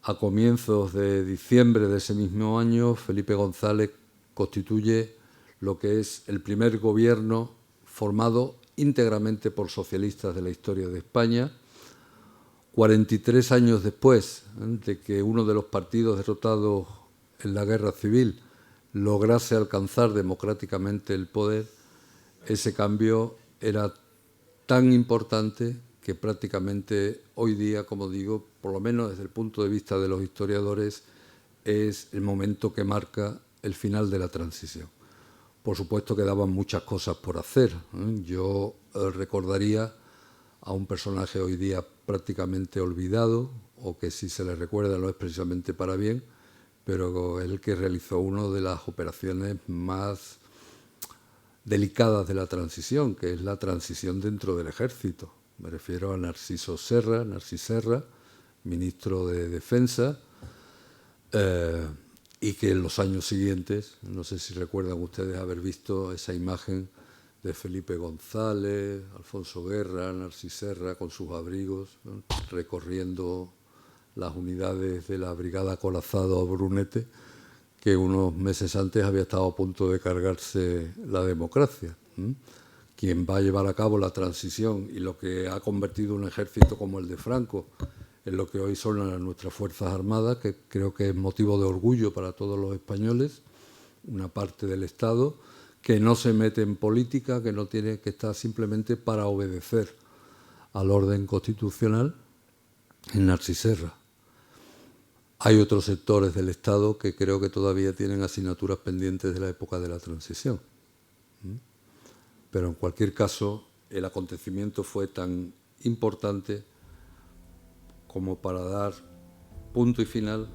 S1: A comienzos de diciembre de ese mismo año, Felipe González constituye lo que es el primer gobierno formado íntegramente por socialistas de la historia de España. 43 años después de que uno de los partidos derrotados en la guerra civil lograse alcanzar democráticamente el poder, ese cambio era tan importante que prácticamente hoy día, como digo, por lo menos desde el punto de vista de los historiadores, es el momento que marca el final de la transición. Por supuesto quedaban muchas cosas por hacer. Yo recordaría a un personaje hoy día prácticamente olvidado, o que si se le recuerda no es precisamente para bien, pero el que realizó una de las operaciones más delicadas de la transición, que es la transición dentro del ejército. Me refiero a Narcís Serra, ministro de Defensa, y que en los años siguientes, no sé si recuerdan ustedes haber visto esa imagen de Felipe González, Alfonso Guerra, Narcís Serra con sus abrigos, ¿no?, recorriendo las unidades de la Brigada Acorazado Brunete, que unos meses antes había estado a punto de cargarse la democracia. Quien va a llevar a cabo la transición y lo que ha convertido un ejército como el de Franco en lo que hoy son nuestras Fuerzas Armadas, que creo que es motivo de orgullo para todos los españoles, una parte del Estado que no se mete en política, que no tiene que estar simplemente para obedecer al orden constitucional, en Narcís Serra. Hay otros sectores del Estado que creo que todavía tienen asignaturas pendientes de la época de la transición. Pero en cualquier caso, el acontecimiento fue tan importante como para dar punto y final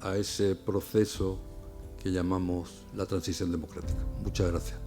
S1: a ese proceso que llamamos la transición democrática. Muchas gracias.